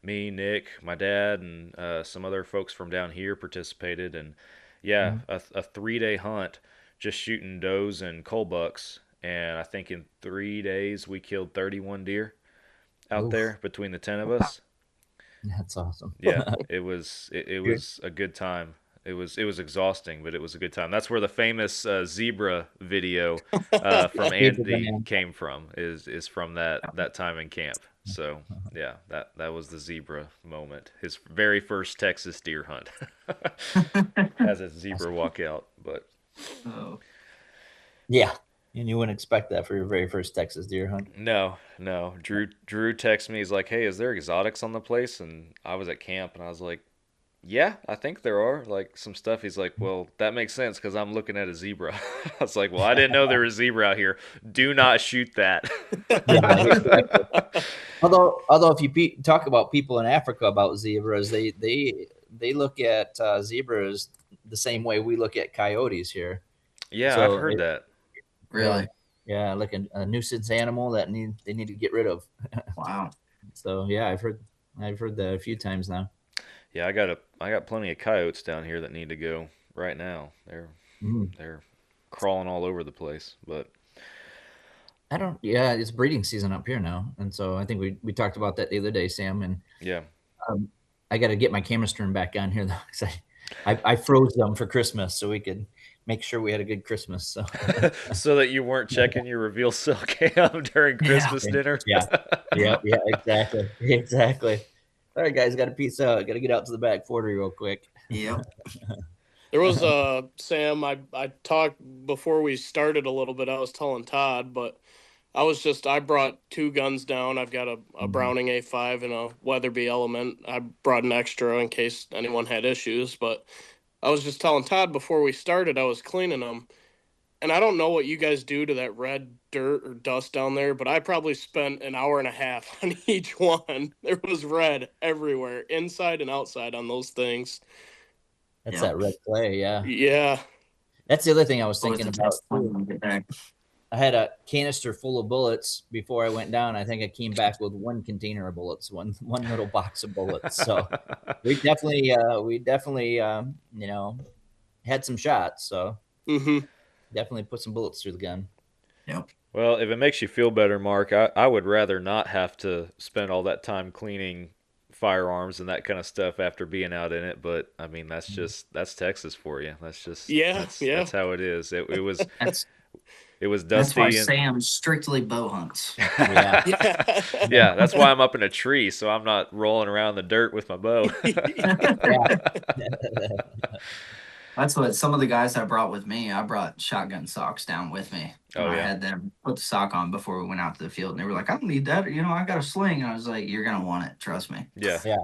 A: me, Nick, my dad, and some other folks from down here participated. And yeah, a 3-day hunt, just shooting does and cull bucks. And I think in 3 days we killed 31 deer out there between the 10 of us.
K: That's awesome.
A: Yeah, it was a good time. It was exhausting, but it was a good time. That's where the famous zebra video from Andy came from. Is from that time in camp. So yeah, that was the zebra moment. His very first Texas deer hunt as a zebra walkout. But
K: yeah, and you wouldn't expect that for your very first Texas deer hunt.
A: No. Drew texted me. He's like, "Hey, is there exotics on the place?" And I was at camp, and I was like, yeah, I think there are like some stuff. He's like, well, that makes sense because I'm looking at a zebra. I was like, well, I didn't know there was a zebra out here. Do not shoot that.
K: Yeah, although if you talk about people in Africa about zebras, they look at zebras the same way we look at coyotes here.
A: Yeah, so I've heard that.
L: Really?
K: Yeah, like a nuisance animal that they need to get rid of.
L: Wow.
K: So yeah, I've heard that a few times now.
A: Yeah, I got plenty of coyotes down here that need to go right now. They're crawling all over the place, but
K: yeah, it's breeding season up here now. And so I think we talked about that the other day, Sam, and
A: yeah.
K: I got to get my camera stern back on here though, because I froze them for Christmas so we could make sure we had a good Christmas. So
A: so that you weren't checking your reveal cell cam during Christmas dinner.
K: Yeah, exactly. All right, guys, got to peace out. Got to get out to the back 40 real quick.
L: Yep.
F: There was Sam, I talked before we started a little bit. I was telling Todd, but I brought 2 guns down. I've got a Browning A5 and a Weatherby Element. I brought an extra in case anyone had issues, but I was just telling Todd before we started, I was cleaning them. And I don't know what you guys do to that red dirt or dust down there, but I probably spent an hour and a half on each one. There was red everywhere, inside and outside on those things.
K: That's that red clay, yeah.
F: Yeah.
K: That's the other thing I was thinking about. I had a canister full of bullets before I went down. I think I came back with 1 container of bullets, one little box of bullets. So we definitely had some shots. So definitely put some bullets through the gun.
L: Yep.
A: Well, if it makes you feel better, Mark, I would rather not have to spend all that time cleaning firearms and that kind of stuff after being out in it. But I mean, that's Texas for you. That's just that's how it is. It was it was dusty.
L: That's why Sam strictly bow hunts.
A: Yeah, that's why I'm up in a tree, so I'm not rolling around in the dirt with my bow.
L: That's what some of the guys I brought with me. I brought shotgun socks down with me. I had them put the sock on before we went out to the field, and they were like, "I don't need that. I got a sling." And I was like, "You're gonna want it. Trust me."
A: Yeah.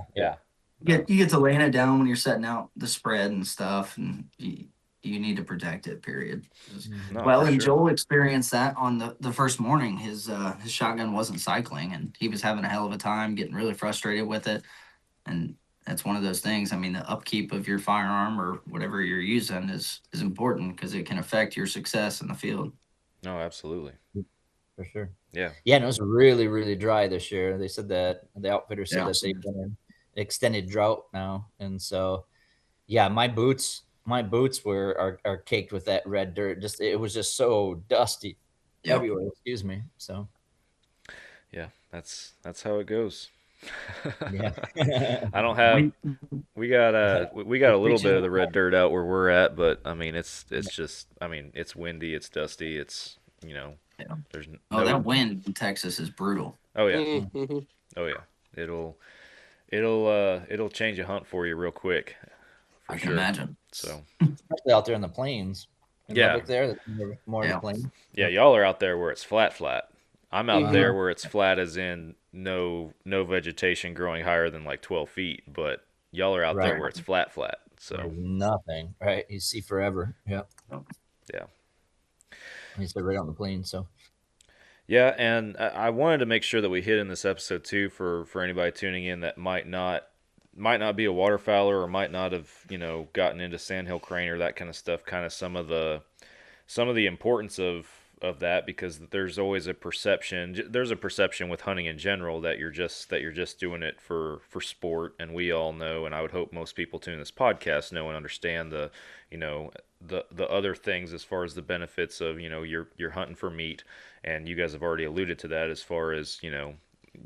L: You get to laying it down when you're setting out the spread and stuff, and you need to protect it. Period. And Joel experienced that on the first morning. His shotgun wasn't cycling, and he was having a hell of a time, getting really frustrated with it, and that's one of those things. I mean, the upkeep of your firearm or whatever you're using is important because it can affect your success in the field.
A: No, absolutely.
K: For sure.
A: Yeah.
K: Yeah, and it was really, really dry this year. They said that the outfitter said that they've been in extended drought now. And so, yeah, my boots are caked with that red dirt. It was just so dusty everywhere. Excuse me. So.
A: Yeah, that's how it goes.
K: Yeah.
A: I don't have. We got a little bit of the red dirt out where we're at, but I mean it's just it's windy, it's dusty, it's
L: Yeah.
A: there's
L: Oh,
A: no.
L: that wind in Texas is brutal.
A: Oh yeah,
F: Mm-hmm.
A: oh yeah. It'll change a hunt for you real quick, for
L: I can
A: sure.
L: imagine.
A: So
K: Especially out there in the plains. In
A: yeah,
K: Lubbock there, more in the plains.
A: yeah. Y'all are out there where it's flat. I'm out
F: Mhm.
A: there where it's flat, as in no vegetation growing higher than like 12 feet. But y'all are out there
K: Right.
A: where it's flat. So
K: There's nothing, right? You see forever. Yeah.
A: yeah.
K: You stay right on the plains. So
A: Yeah, and I wanted to make sure that we hit in this episode too for anybody tuning in that might not be a waterfowler or might not have gotten into sandhill crane or that kind of stuff. Kind of some of the importance of that, because there's always a perception. There's a perception with hunting in general that you're just doing it for sport, and we all know, and I would hope most people tuning this podcast know and understand the the other things as far as the benefits of you're hunting for meat, and you guys have already alluded to that as far as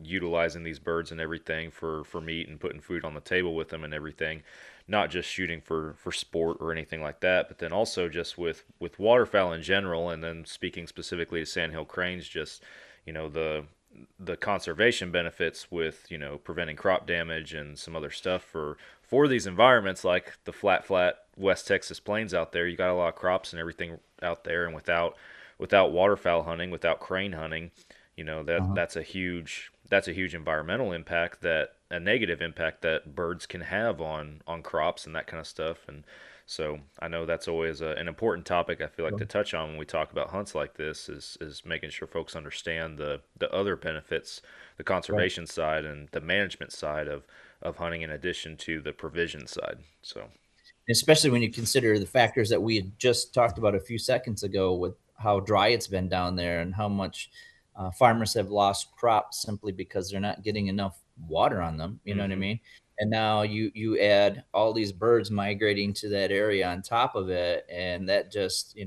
A: utilizing these birds and everything for meat and putting food on the table with them and everything, not just shooting for sport or anything like that, but then also just with waterfowl in general, and then speaking specifically to sandhill cranes, just the conservation benefits with preventing crop damage and some other stuff for these environments like the flat West Texas plains out there. You got a lot of crops and everything out there, and without waterfowl hunting, without crane hunting, that's a huge environmental impact, that a negative impact that birds can have on crops and that kind of stuff. And so I know that's always an important topic I feel like to touch on when we talk about hunts like this, is making sure folks understand the other benefits, the conservation side and the management side of hunting, in addition to the provision side. So
K: especially when you consider the factors that we had just talked about a few seconds ago, with how dry it's been down there and how much farmers have lost crops simply because they're not getting enough water on them. You know what I mean? And now you add all these birds migrating to that area on top of it, and that just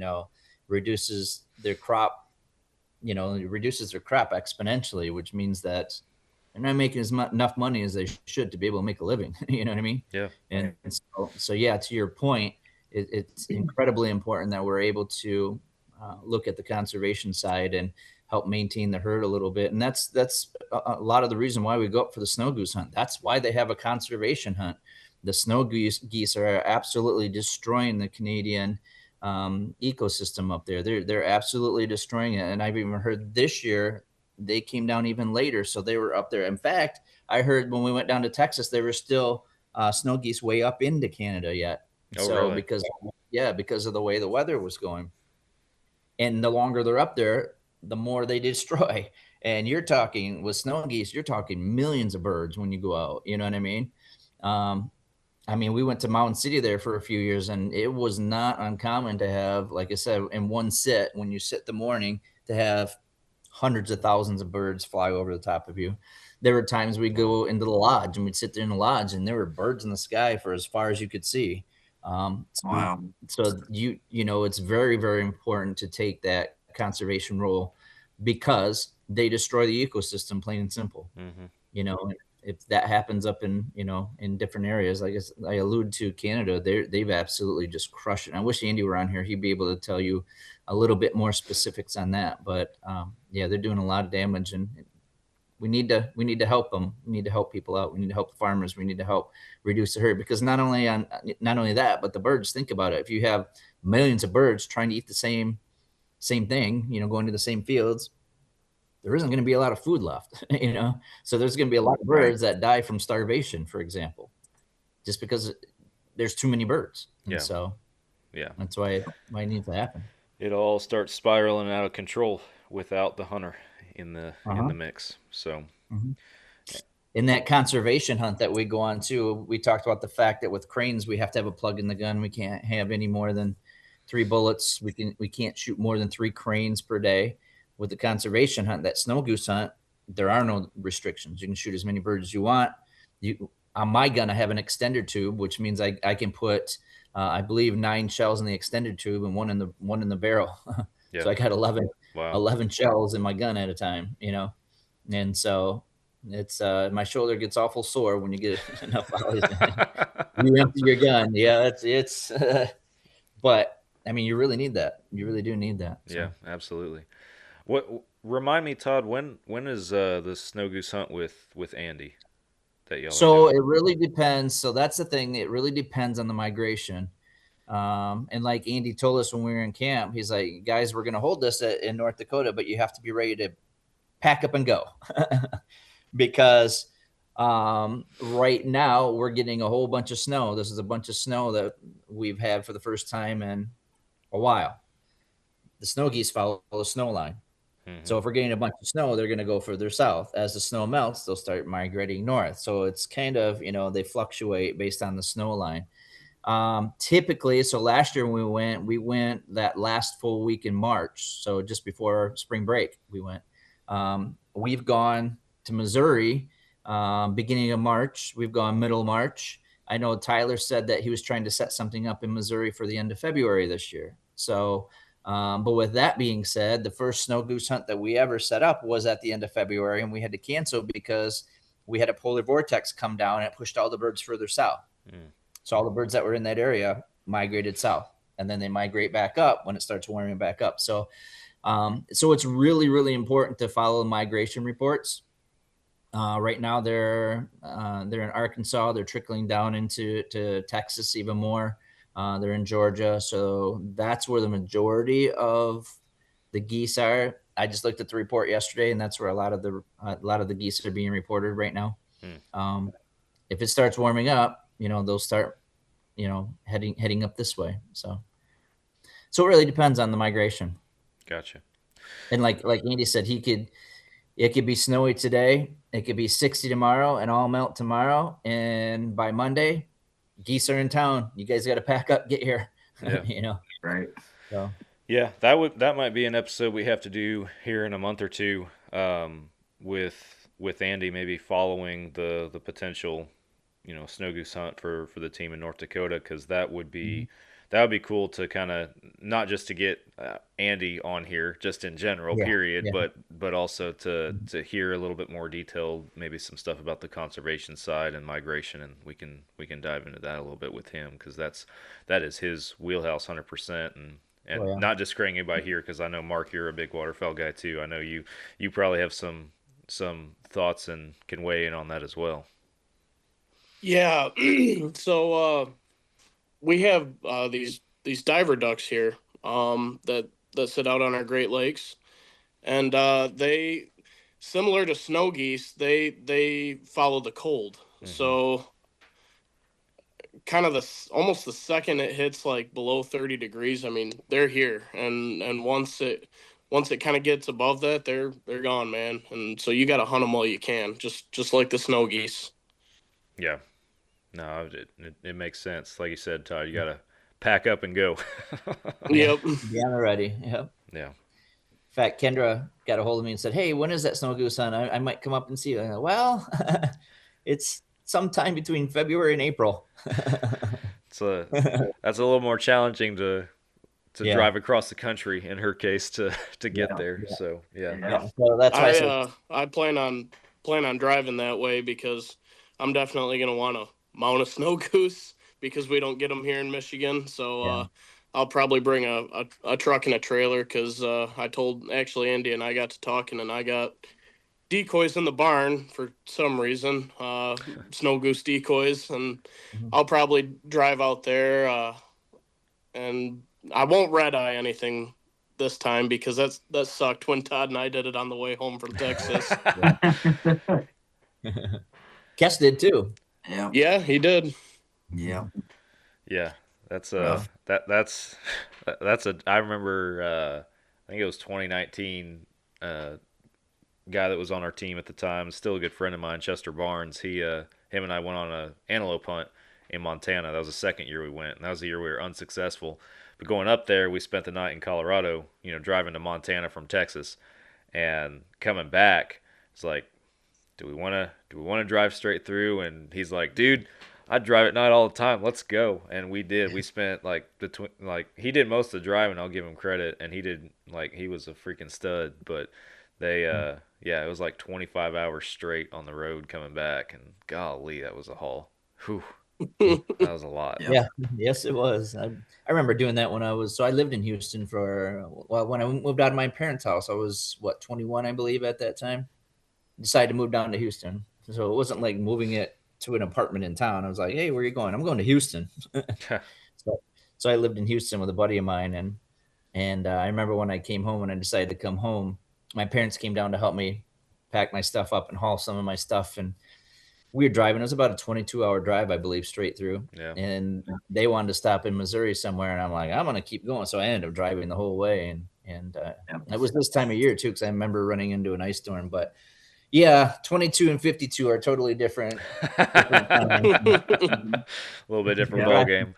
K: reduces their crop. It reduces their crop exponentially, which means that they're not making enough money as they should to be able to make a living. You know what I mean?
A: Yeah.
K: And so yeah, to your point, it's incredibly important that we're able to look at the conservation side and help maintain the herd a little bit. And that's a lot of the reason why we go up for the snow goose hunt. That's why they have a conservation hunt. The snow geese are absolutely destroying the Canadian ecosystem up there. They're absolutely destroying it. And I've even heard this year they came down even later, so they were up there. In fact, I heard when we went down to Texas, there were still snow geese way up into Canada yet.
A: Oh,
K: so
A: really?
K: because of the way the weather was going. And the longer they're up there, the more they destroy. And you're talking with snow geese, you're talking millions of birds when you go out. You know what I mean? We went to Mountain City there for a few years, and it was not uncommon to have, like I said, in one sit, when you sit the morning, to have hundreds of thousands of birds fly over the top of you. There were times we'd go into the lodge and we'd sit there in the lodge, and there were birds in the sky for as far as you could see.
L: Wow.
K: So it's very, very important to take that conservation role, because they destroy the ecosystem, plain and simple. If that happens up in different areas, I guess I allude to Canada, they've absolutely just crushed it. I wish Andy were on here. He'd be able to tell you a little bit more specifics on that. But they're doing a lot of damage, and we need to help them. We need to help people out. We need to help the farmers. We need to help reduce the herd, because not only that, but the birds. Think about it. If you have millions of birds trying to eat the same thing, going to the same fields, there isn't going to be a lot of food left, So there's going to be a lot of birds that die from starvation, for example, just because there's too many birds. And so that's why it needs to happen.
A: It all starts spiraling out of control without the hunter in the mix. So
K: in that conservation hunt that we go on to, we talked about the fact that with cranes, we have to have a plug in the gun. We can't have any more than 3 bullets. We can't shoot more than 3 cranes per day. With the conservation hunt, that snow goose hunt, there are no restrictions. You can shoot as many birds as you want. On my gun, I have an extender tube, which means I can put, I believe, 9 shells in the extended tube and one in the barrel. So I got 11 shells in my gun at a time. And so it's my shoulder gets awful sore when you get enough volleys in. You empty your gun. Yeah, it's but I mean, you really need that. You really do need that. So.
A: Yeah, absolutely. What remind me, Todd, when is the snow goose hunt with Andy that y'all are
K: So
A: doing?
K: it really depends. So that's the thing. It really depends on the migration. And like Andy told us when we were in camp, he's like, guys, we're going to hold this in North Dakota, but you have to be ready to pack up and go because right now we're getting a whole bunch of snow. This is a bunch of snow that we've had for the first time in a while. The snow geese follow the snow line. So if we're getting a bunch of snow, they're going to go further south. As the snow melts, they'll start migrating north. So it's kind of, they fluctuate based on the snow line. Typically, so last year when we went that last full week in March. So just before spring break, we went. We've gone to Missouri beginning of March. We've gone middle March. I know Tyler said that he was trying to set something up in Missouri for the end of February this year. So, but with that being said, the first snow goose hunt that we ever set up was at the end of February, and we had to cancel because we had a polar vortex come down and it pushed all the birds further south. So all the birds that were in that area migrated south, and then they migrate back up when it starts warming back up. So, so it's really, really important to follow the migration reports. Right now they're in Arkansas. They're trickling down into Texas even more. They're in Georgia. So that's where the majority of the geese are. I just looked at the report yesterday, and that's where a lot of the geese are being reported right now. If it starts warming up, they'll start, heading up this way. So it really depends on the migration.
A: Gotcha.
K: And like Andy said, it could be snowy today. It could be 60 tomorrow and all melt tomorrow. And by Monday, geese are in town. You guys got to pack up, get here.
A: Yeah.
L: Right.
K: So
A: yeah, that might be an episode we have to do here in a month or two, with Andy maybe following the potential, snow goose hunt for the team in North Dakota, because that would be cool to kind of not just to get Andy on here just in general, period, but also to hear a little bit more detail, maybe some stuff about the conservation side and migration, and we can dive into that a little bit with him, because that is his wheelhouse 100%. And not discrediting anybody here, because I know, Mark, you're a big waterfowl guy too. I know you probably have some thoughts and can weigh in on that as well.
F: Yeah. So we have these diver ducks here that sit out on our Great Lakes, and they, similar to snow geese, they follow the cold. So kind of almost the second it hits like below 30 degrees, I mean, they're here, and once it kind of gets above that, they're gone, man. And so you got to hunt them while you can, just like the snow geese.
A: Yeah. No, it makes sense. Like you said, Todd, you got to pack up and go.
F: Yep.
K: Be on the ready. Yep.
A: Yeah.
K: In fact, Kendra got a hold of me and said, "Hey, when is that snow goose hunt? I might come up and see you." I go, well, it's sometime between February and April.
A: That's a little more challenging to drive across the country in her case to get there. Yeah. So
K: So that's why
F: I plan on driving that way, because I'm definitely gonna want to mount a snow goose, because we don't get them here in Michigan. So I'll probably bring a truck and a trailer, because I told actually Andy and I got to talking, and I got decoys in the barn for some reason, snow goose decoys, and I'll probably drive out there, and I won't red eye anything this time, because that sucked when Todd and I did it on the way home from Texas.
K: Kess did too.
F: Yeah, he did.
L: Yeah.
A: Yeah, that's that's I remember, I think it was 2019, guy that was on our team at the time, still a good friend of mine, Chester Barnes. Him and I went on a antelope hunt in Montana. That was the second year we went, and that was the year we were unsuccessful. But going up there, we spent the night in Colorado, driving to Montana from Texas, and coming back, it's like, do we want to drive straight through? And he's like, dude, I drive at night all the time. Let's go. And we did. We spent he did most of the driving. I'll give him credit, and he was a freaking stud. But they Yeah, it was like 25 hours straight on the road coming back, and golly, that was a haul. Whew, that was a lot.
K: Yeah, yes, it was. I remember doing that when I lived in Houston when I moved out of my parents' house. I was 21, I believe, at that time. Decided to move down to Houston, so it wasn't like moving it to an apartment in town. I was like, hey, where are you going? I'm going to Houston. So I lived in Houston with a buddy of mine, and I remember when I came home and I decided to come home, my parents came down to help me pack my stuff up and haul some of my stuff, and we were driving. It was about a 22-hour drive, I believe, straight through.
A: Yeah.
K: And they wanted to stop in Missouri somewhere, and I'm like, I'm gonna keep going. So I ended up driving the whole way, and it was this time of year too, because I remember running into an ice storm. But yeah, 22 and 52 are totally different.
A: A little bit different ball game.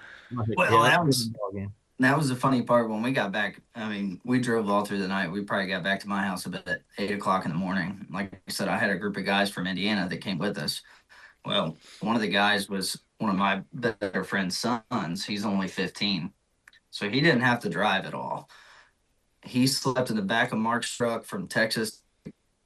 L: Well, that was the funny part when we got back. I mean, we drove all through the night. We probably got back to my house about 8 o'clock in the morning. Like I said, I had a group of guys from Indiana that came with us. Well, one of the guys was one of my better friend's sons. He's only 15. So he didn't have to drive at all. He slept in the back of Mark's truck from Texas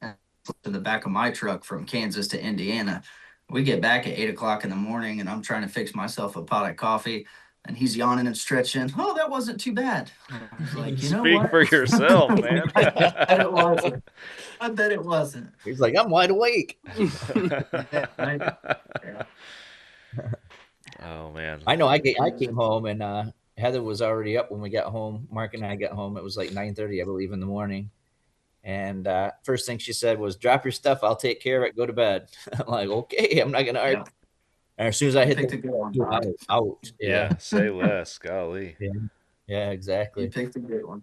L: and slept in the back of my truck from Kansas to Indiana. We get back at 8 o'clock in the morning, and I'm trying to fix myself a pot of coffee, and he's yawning and stretching. Oh, that wasn't too bad. I was like, you know
A: Speak
L: what?
A: for yourself, man.
L: I bet it wasn't.
K: He's like, I'm wide awake.
A: Oh man.
K: I know. I came home, and Heather was already up when we got home. Mark and I got home. It was like 9:30, I believe, in the morning. And first thing she said was, "Drop your stuff. I'll take care of it. Go to bed." I'm like, "Okay, I'm not gonna argue." Yeah. And as soon as I hit the out,
A: yeah, say less. Golly.
K: Yeah, exactly.
L: You picked a good one.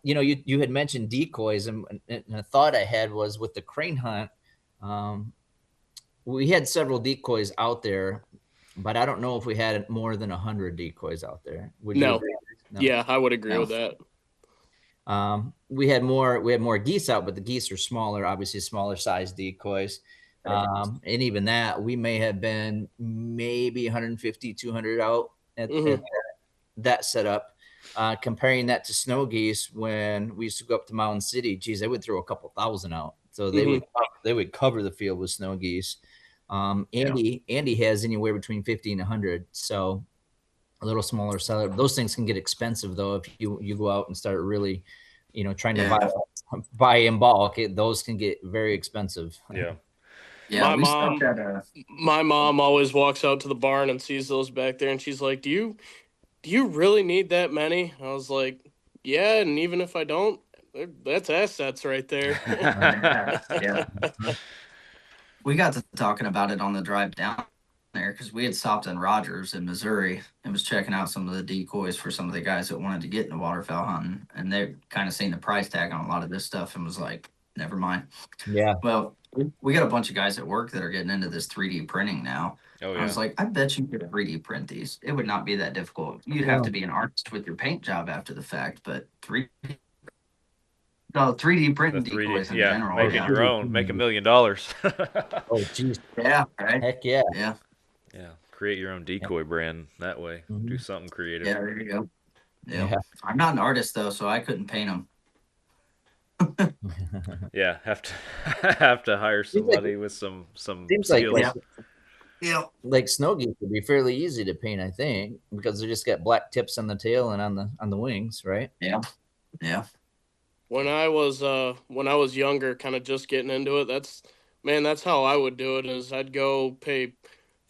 K: You had mentioned decoys, and a thought I had was with the crane hunt. We had several decoys out there, but I don't know if we had more than 100 decoys out there. Would
F: No.
K: you agree?
F: No. Yeah, I would agree with that.
K: We had more geese out, but the geese are smaller, obviously smaller size decoys. And even that, we may have been maybe 150, 200 out at that setup. Comparing that to snow geese, when we used to go up to Mountain City, geez, they would throw a couple thousand out. So they would cover the field with snow geese. Andy has anywhere between 50 and 100. So a little smaller seller. Those things can get expensive though if you go out and start really, trying to buy in bulk. Those can get very expensive.
A: Yeah.
L: Yeah,
F: my mom always walks out to the barn and sees those back there, and she's like, "Do you really need that many?" I was like, "Yeah, and even if I don't, that's assets right there."
L: Yeah. We got to talking about it on the drive down there because we had stopped in Rogers in Missouri and was checking out some of the decoys for some of the guys that wanted to get into waterfowl hunting, and they kind of seen the price tag on a lot of this stuff and was like, never mind.
K: Yeah.
L: Well, we got a bunch of guys at work that are getting into this 3D printing now.
A: Oh, yeah.
L: I was like, I bet you could 3D print these. It would not be that difficult. You'd have to be an artist with your paint job after the fact, but 3D printing decoys in general.
A: Making your own, make $1 million.
K: Oh, geez.
L: Yeah, right.
K: Heck yeah.
L: Yeah.
A: Yeah. Create your own decoy brand that way. Do something creative.
L: Yeah, there you go. Yeah. I'm not an artist though, so I couldn't paint them.
A: Yeah, have to hire somebody with some
K: seems
A: skills.
K: Like snow geese would be fairly easy to paint, I think, because they just got black tips on the tail and on the wings, right?
L: Yeah. Yeah.
F: When I was younger, kind of just getting into it, that's how I would do it. Is I'd go pay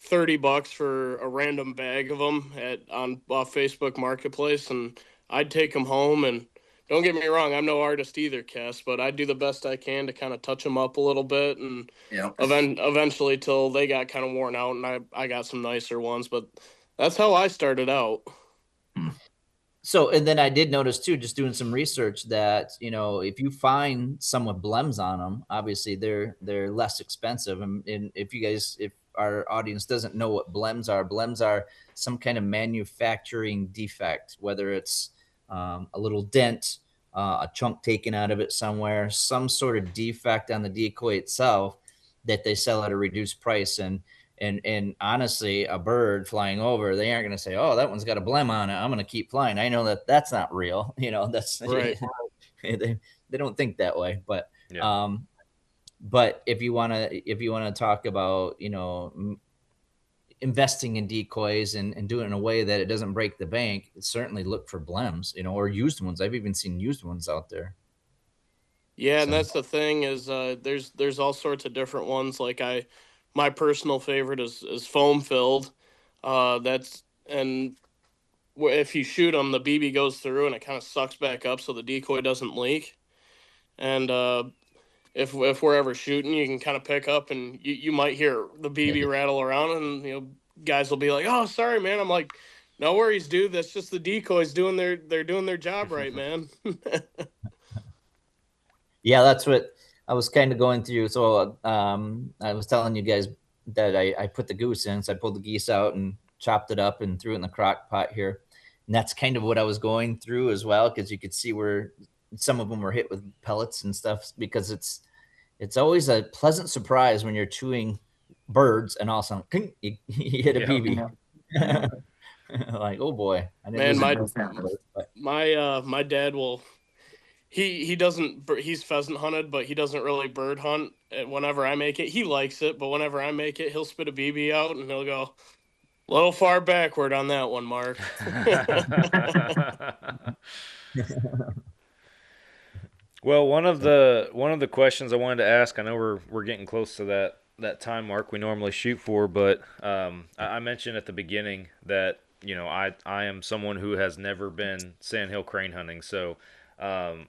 F: $30 for a random bag of them on Facebook Marketplace, and I'd take them home. And don't get me wrong, I'm no artist either, Kess, but I do the best I can to kind of touch them up a little bit, and eventually till they got kind of worn out, and I got some nicer ones. But that's how I started out.
K: So, and then I did notice too, just doing some research, that if you find some with blems on them, obviously they're less expensive. And if our audience doesn't know what blems are some kind of manufacturing defect, whether it's a little dent, a chunk taken out of it somewhere, some sort of defect on the decoy itself that they sell at a reduced price. And honestly, a bird flying over, they aren't going to say, "Oh, that one's got a blem on it, I'm going to keep flying." I know that that's not real. That's
F: right.
K: They don't think that way. But
A: Yeah.
K: But if you want to talk about, investing in decoys and do it in a way that it doesn't break the bank, certainly look for blems, or used ones. I've even seen used ones out there.
F: Yeah, and
K: So,
F: that's the thing is there's all sorts of different ones. Like my personal favorite is foam filled. That's and if you shoot them, the BB goes through and it kind of sucks back up so the decoy doesn't leak. And if we're ever shooting, you can kind of pick up and you might hear the BB rattle around, and guys will be like, "Oh, sorry, man." I'm like, "No worries, dude. That's just the decoys they're doing their job right, man."
K: Yeah, that's what I was kind of going through. So I was telling you guys that I put the goose in. So I pulled the geese out and chopped it up and threw it in the crock pot here. And that's kind of what I was going through as well, because you could see where some of them were hit with pellets and stuff, because it's always a pleasant surprise when you're chewing birds and all of a sudden you hit a BB.
L: Yeah.
K: Like, oh boy. I didn't
F: Man, my dad will he doesn't he's pheasant hunted, but he doesn't really bird hunt. Whenever I make it, he likes it, but whenever I make it, he'll spit a BB out and he'll go, "A little far backward on that one, Mark."
A: Well, one of the questions I wanted to ask, I know we're getting close to that time mark we normally shoot for, but I mentioned at the beginning that I am someone who has never been sandhill crane hunting, so I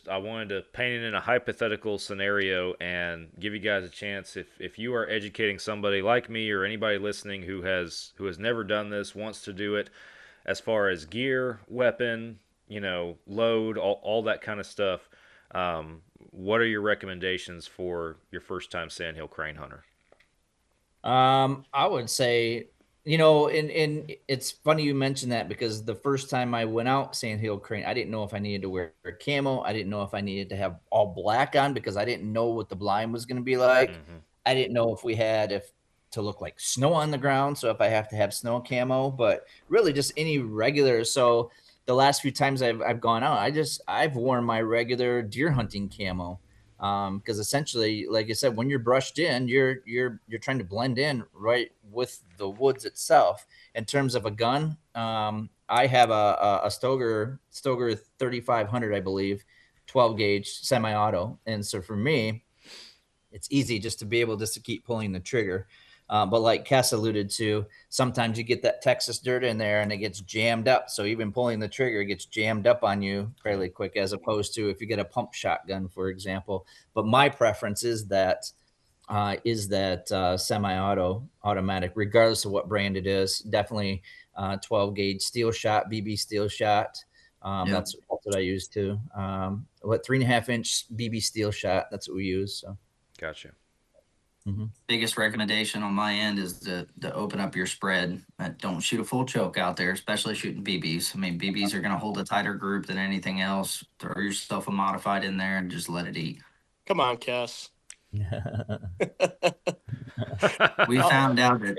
A: wanted to paint it in a hypothetical scenario and give you guys a chance, if you are educating somebody like me or anybody listening who has never done this, wants to do it, as far as gear, weapon, load, all that kind of stuff. What are your recommendations for your first time sandhill crane hunter?
K: I would say, and it's funny you mentioned that, because the first time I went out sandhill crane, I didn't know if I needed to wear camo. I didn't know if I needed to have all black on, because I didn't know what the blind was going to be like.
A: Mm-hmm.
K: I didn't know if to look like snow on the ground. So if I have to have snow camo, but really just any regular. So the last few times I've gone out, I've worn my regular deer hunting camo. Because essentially, like I said, when you're brushed in, you're trying to blend in right with the woods itself. In terms of a gun, I have a Stoger 3500, I believe, 12 gauge semi-auto, and so for me, it's easy just to be able to keep pulling the trigger. But like Kess alluded to, sometimes you get that Texas dirt in there and it gets jammed up. So even pulling the trigger gets jammed up on you fairly quick, as opposed to if you get a pump shotgun, for example. But my preference is that semi-auto automatic, regardless of what brand it is. Definitely 12 gauge steel shot, BB steel shot. That's what I use too. 3.5 inch BB steel shot. That's what we use. So.
A: Gotcha.
L: Mm-hmm. Biggest recommendation on my end is to open up your spread. Don't shoot a full choke out there, especially shooting BBs. I mean, BBs are going to hold a tighter group than anything else. Throw yourself a modified in there and just let it eat.
F: Come on, Kess.
L: We found out that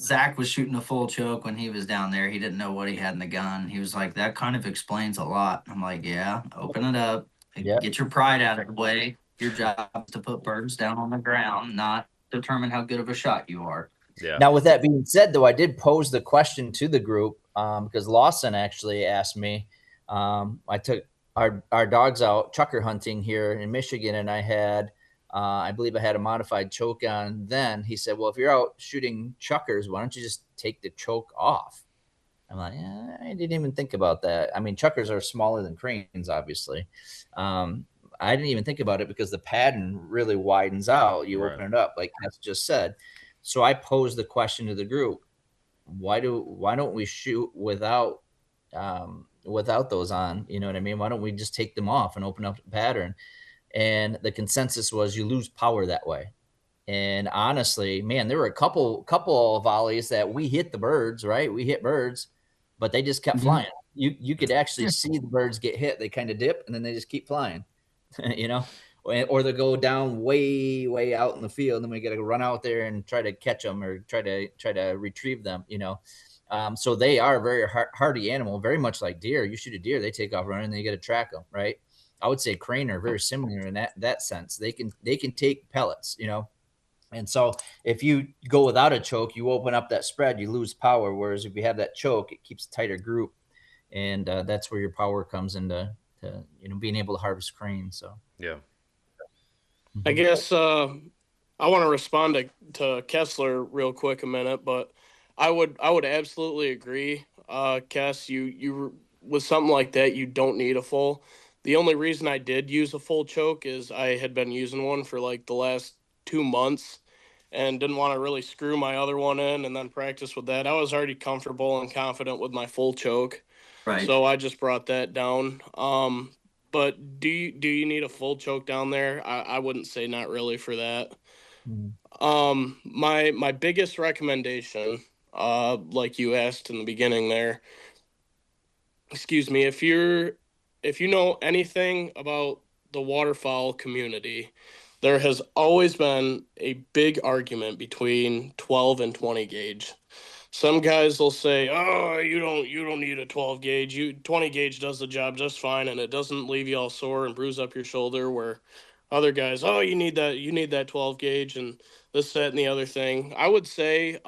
L: Zach was shooting a full choke when he was down there. He didn't know what he had in the gun. He was like, that kind of explains a lot. I'm like, yeah, open it up. Get your pride out of the way. Your job is to put birds down on the ground, not determine how good of a shot you are.
A: Yeah.
K: Now, with that being said, though, I did pose the question to the group because Lawson actually asked me. I took our dogs out chucker hunting here in Michigan, and I believe I had a modified choke on then. He said, well, if you're out shooting chuckers, why don't you just take the choke off? I'm like, I didn't even think about that. I mean, chuckers are smaller than cranes, obviously. I didn't even think about it because the pattern really widens out. You open it up, like Kess just said. So I posed the question to the group: why don't we shoot without those on? You know what I mean? Why don't we just take them off and open up the pattern? And the consensus was you lose power that way. And honestly, man, there were a couple of volleys that we hit the birds, right? We hit birds, but they just kept flying. You could actually see the birds get hit. They kind of dip and then they just keep flying. Or they go down way out in the field, and then we got to run out there and try to catch them or try to retrieve them. So they are a very hardy animal, very much like deer. You shoot a deer, they take off running, and then you got to track them, right? I would say crane are very similar in that sense. They can take pellets, and so if you go without a choke, you open up that spread, you lose power. Whereas if you have that choke, it keeps a tighter group, and that's where your power comes into being able to harvest crane. So
A: yeah.
F: I guess I want to respond to Kessler real quick a minute, but I would absolutely agree, Kess. You with something like that, you don't need a full. The only reason I did use a full choke is I had been using one for like the last 2 months and didn't want to really screw my other one in and then practice with that. I was already comfortable and confident with my full choke.
L: Right.
F: So I just brought that down. But do you need a full choke down there? I wouldn't say not really for that. My biggest recommendation, like you asked in the beginning there, excuse me, if you know anything about the waterfowl community, there has always been a big argument between 12 and 20 gauge. Some guys will say, "Oh, you don't need a 12 gauge. 20 gauge does the job just fine, and it doesn't leave you all sore and bruise up your shoulder." Where other guys, "Oh, you need that 12 gauge and this, that, and the other thing." I would say,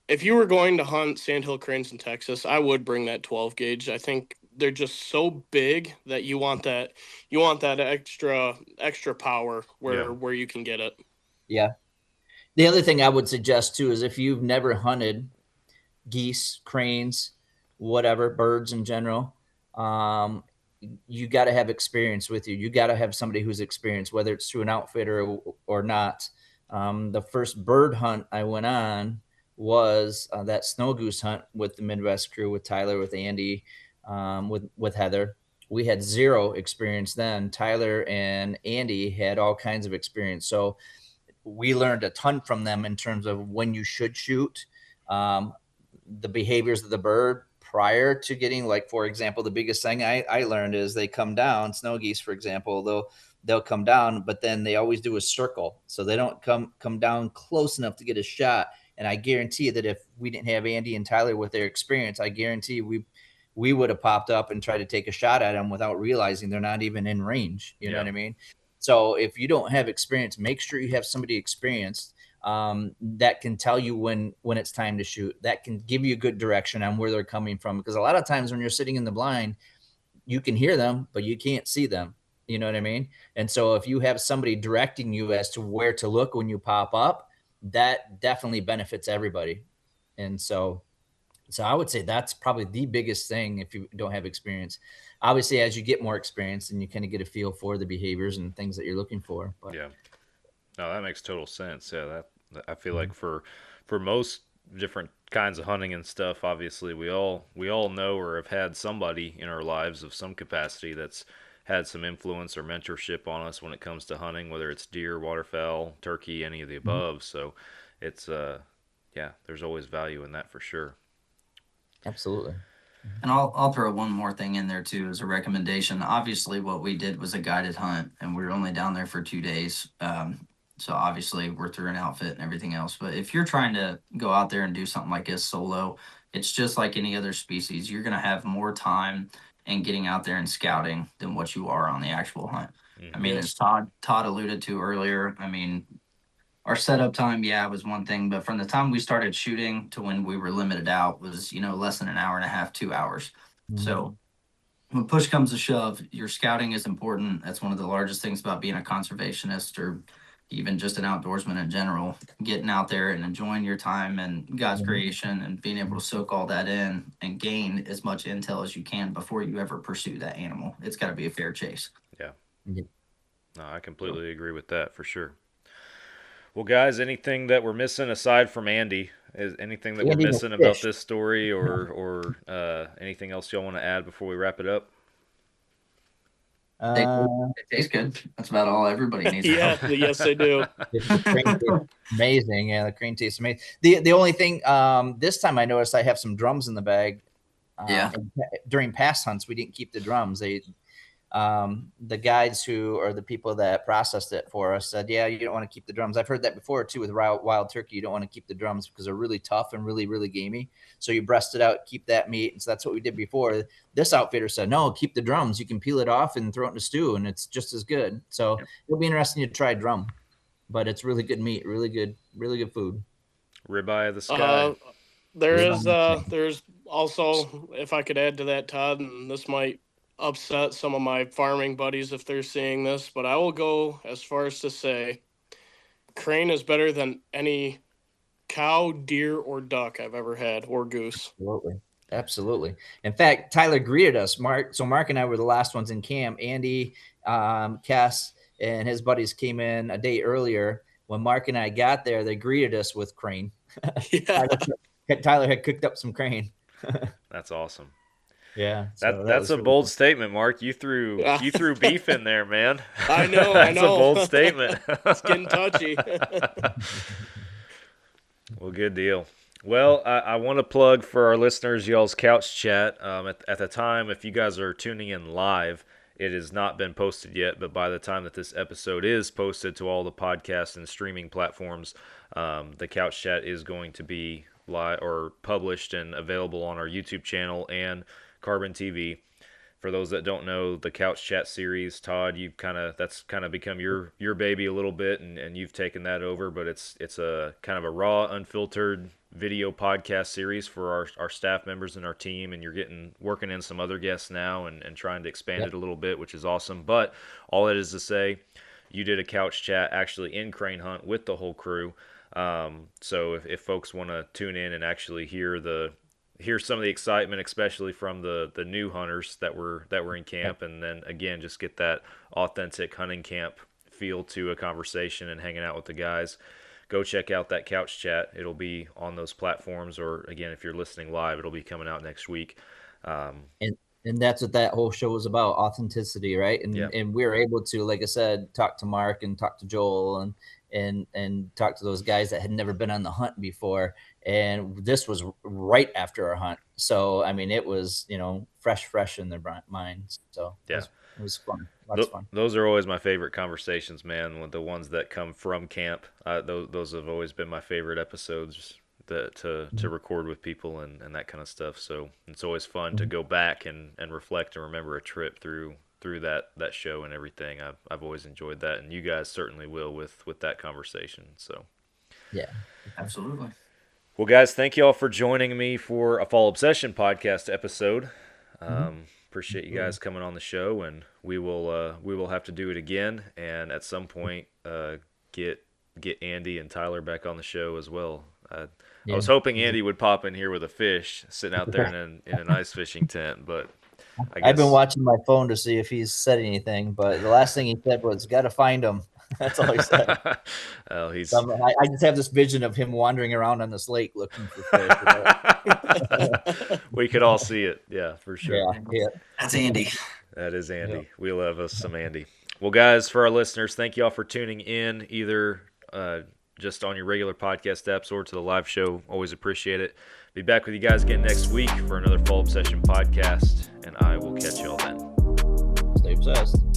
F: if you were going to hunt sandhill cranes in Texas, I would bring that 12 gauge. I think they're just so big that you want that extra power where you can get it.
K: Yeah. The other thing I would suggest too is if you've never hunted geese, cranes, whatever, birds in general, you got to have experience with you. You got to have somebody who's experienced, whether it's through an outfitter or not. The first bird hunt I went on was that snow goose hunt with the Midwest crew, with Tyler, with Andy, with Heather. We had zero experience then. Tyler and Andy had all kinds of experience. So we learned a ton from them in terms of when you should shoot, the behaviors of the bird prior to getting, like, for example, the biggest thing I learned is they come down, snow geese, for example, they'll come down, but then they always do a circle. So they don't come down close enough to get a shot. And I guarantee that if we didn't have Andy and Tyler with their experience, I guarantee we would have popped up and tried to take a shot at them without realizing they're not even in range. You know what I mean? So if you don't have experience, make sure you have somebody experienced that can tell you when it's time to shoot, that can give you good direction on where they're coming from. Because a lot of times when you're sitting in the blind, you can hear them, but you can't see them. You know what I mean? And so if you have somebody directing you as to where to look when you pop up, that definitely benefits everybody. And so I would say that's probably the biggest thing if you don't have experience. Obviously, as you get more experience, and you kind of get a feel for the behaviors and things that you're looking for. But.
A: Yeah. No, that makes total sense. Yeah, that I feel like for most different kinds of hunting and stuff, obviously we all know or have had somebody in our lives of some capacity that's had some influence or mentorship on us when it comes to hunting, whether it's deer, waterfowl, turkey, any of the above. So it's there's always value in that for sure.
K: Absolutely.
L: And I'll throw one more thing in there too as a recommendation. Obviously, what we did was a guided hunt, and we were only down there for 2 days. So obviously, we're through an outfit and everything else. But if you're trying to go out there and do something like this solo, it's just like any other species. You're going to have more time in getting out there and scouting than what you are on the actual hunt. Mm-hmm. I mean, as Todd alluded to earlier, I mean, our setup time, was one thing, but from the time we started shooting to when we were limited out was, less than an hour and a half, 2 hours. Mm-hmm. So when push comes to shove, your scouting is important. That's one of the largest things about being a conservationist or even just an outdoorsman in general, getting out there and enjoying your time and God's creation and being able to soak all that in and gain as much intel as you can before you ever pursue that animal. It's got to be a fair chase.
A: Yeah. No, I completely agree with that for sure. Well, guys, anything that we're missing aside from Andy? Is anything that we're missing about this story or anything else y'all want to add before we wrap it up?
L: It tastes good. That's about all everybody needs.
F: Yes, they do.
K: Amazing. Yeah, the crane tastes amazing. The only thing this time I noticed I have some drums in the bag. During past hunts, we didn't keep the drums. the guides who are the people that processed it for us said, yeah, you don't want to keep the drums. I've heard that before too with wild turkey. You don't want to keep the drums because they're really tough and really, really gamey. So you breast it out, keep that meat. And so that's what we did before. This outfitter said, no, keep the drums. You can peel it off and throw it in a stew and it's just as good. So it'll be interesting to try drum, but it's really good meat, really good food.
A: Ribeye of the sky.
F: There's also, if I could add to that, Todd, and this might upset some of my farming buddies if they're seeing this, but I will go as far as to say crane is better than any cow, deer, or duck I've ever had, or goose.
K: Absolutely. In fact, Tyler greeted us. Mark and I were the last ones in camp. Andy, Kess, and his buddies came in a day earlier. When Mark and I got there, they greeted us with crane.
F: Yeah.
K: Tyler had cooked up some crane.
A: That's awesome.
K: Yeah,
A: that's a bold statement, Mark. You threw beef in there, man.
F: I know.
A: That's a bold statement.
F: It's getting touchy.
A: Well, good deal. Well, I want to plug for our listeners y'all's couch chat. At the time, if you guys are tuning in live, it has not been posted yet, but by the time that this episode is posted to all the podcast and streaming platforms, the couch chat is going to be live or published and available on our YouTube channel and Carbon TV. For those that don't know, the Couch Chat series, Todd, that's kind of become your baby a little bit, and you've taken that over. But it's a kind of a raw, unfiltered video podcast series for our staff members and our team, and you're working in some other guests now and trying to expand it a little bit, which is awesome. But all that is to say, you did a couch chat actually in crane hunt with the whole crew. So if folks want to tune in and actually hear some of the excitement, especially from the new hunters that were in camp, and then again just get that authentic hunting camp feel to a conversation and hanging out with the guys, go check out that couch chat. It'll be on those platforms, or again, if you're listening live, it'll be coming out next week.
K: And that's what that whole show was about, authenticity, right? And we were able to, like I said, talk to Mark and talk to Joel and talk to those guys that had never been on the hunt before. And this was right after our hunt. So, I mean, it was, fresh in their minds. So it was fun. Lots of fun.
A: Those are always my favorite conversations, man. With the ones that come from camp, those have always been my favorite episodes to record with people and that kind of stuff. So it's always fun to go back and reflect and remember a trip through that show and everything. I've always enjoyed that, and you guys certainly will with that conversation. So
L: yeah, absolutely.
A: Well, guys, thank you all for joining me for a Fall Obsession podcast episode. Appreciate you guys coming on the show, and we will have to do it again, and at some point get Andy and Tyler back on the show as well. I was hoping Andy would pop in here with a fish sitting out there in an ice fishing tent, but
K: I've been watching my phone to see if he's said anything, but the last thing he said was, "Got to find him." That's all he said.
A: Well,
K: I just have this vision of him wandering around on this lake looking for fish.
A: We could all see it. Yeah, for sure.
K: Yeah.
L: That's Andy.
A: That is Andy. Yeah. We love us some Andy. Well, guys, for our listeners, thank you all for tuning in, either just on your regular podcast apps or to the live show. Always appreciate it. Be back with you guys again next week for another Fall Obsession podcast, and I will catch you all then.
K: Stay obsessed.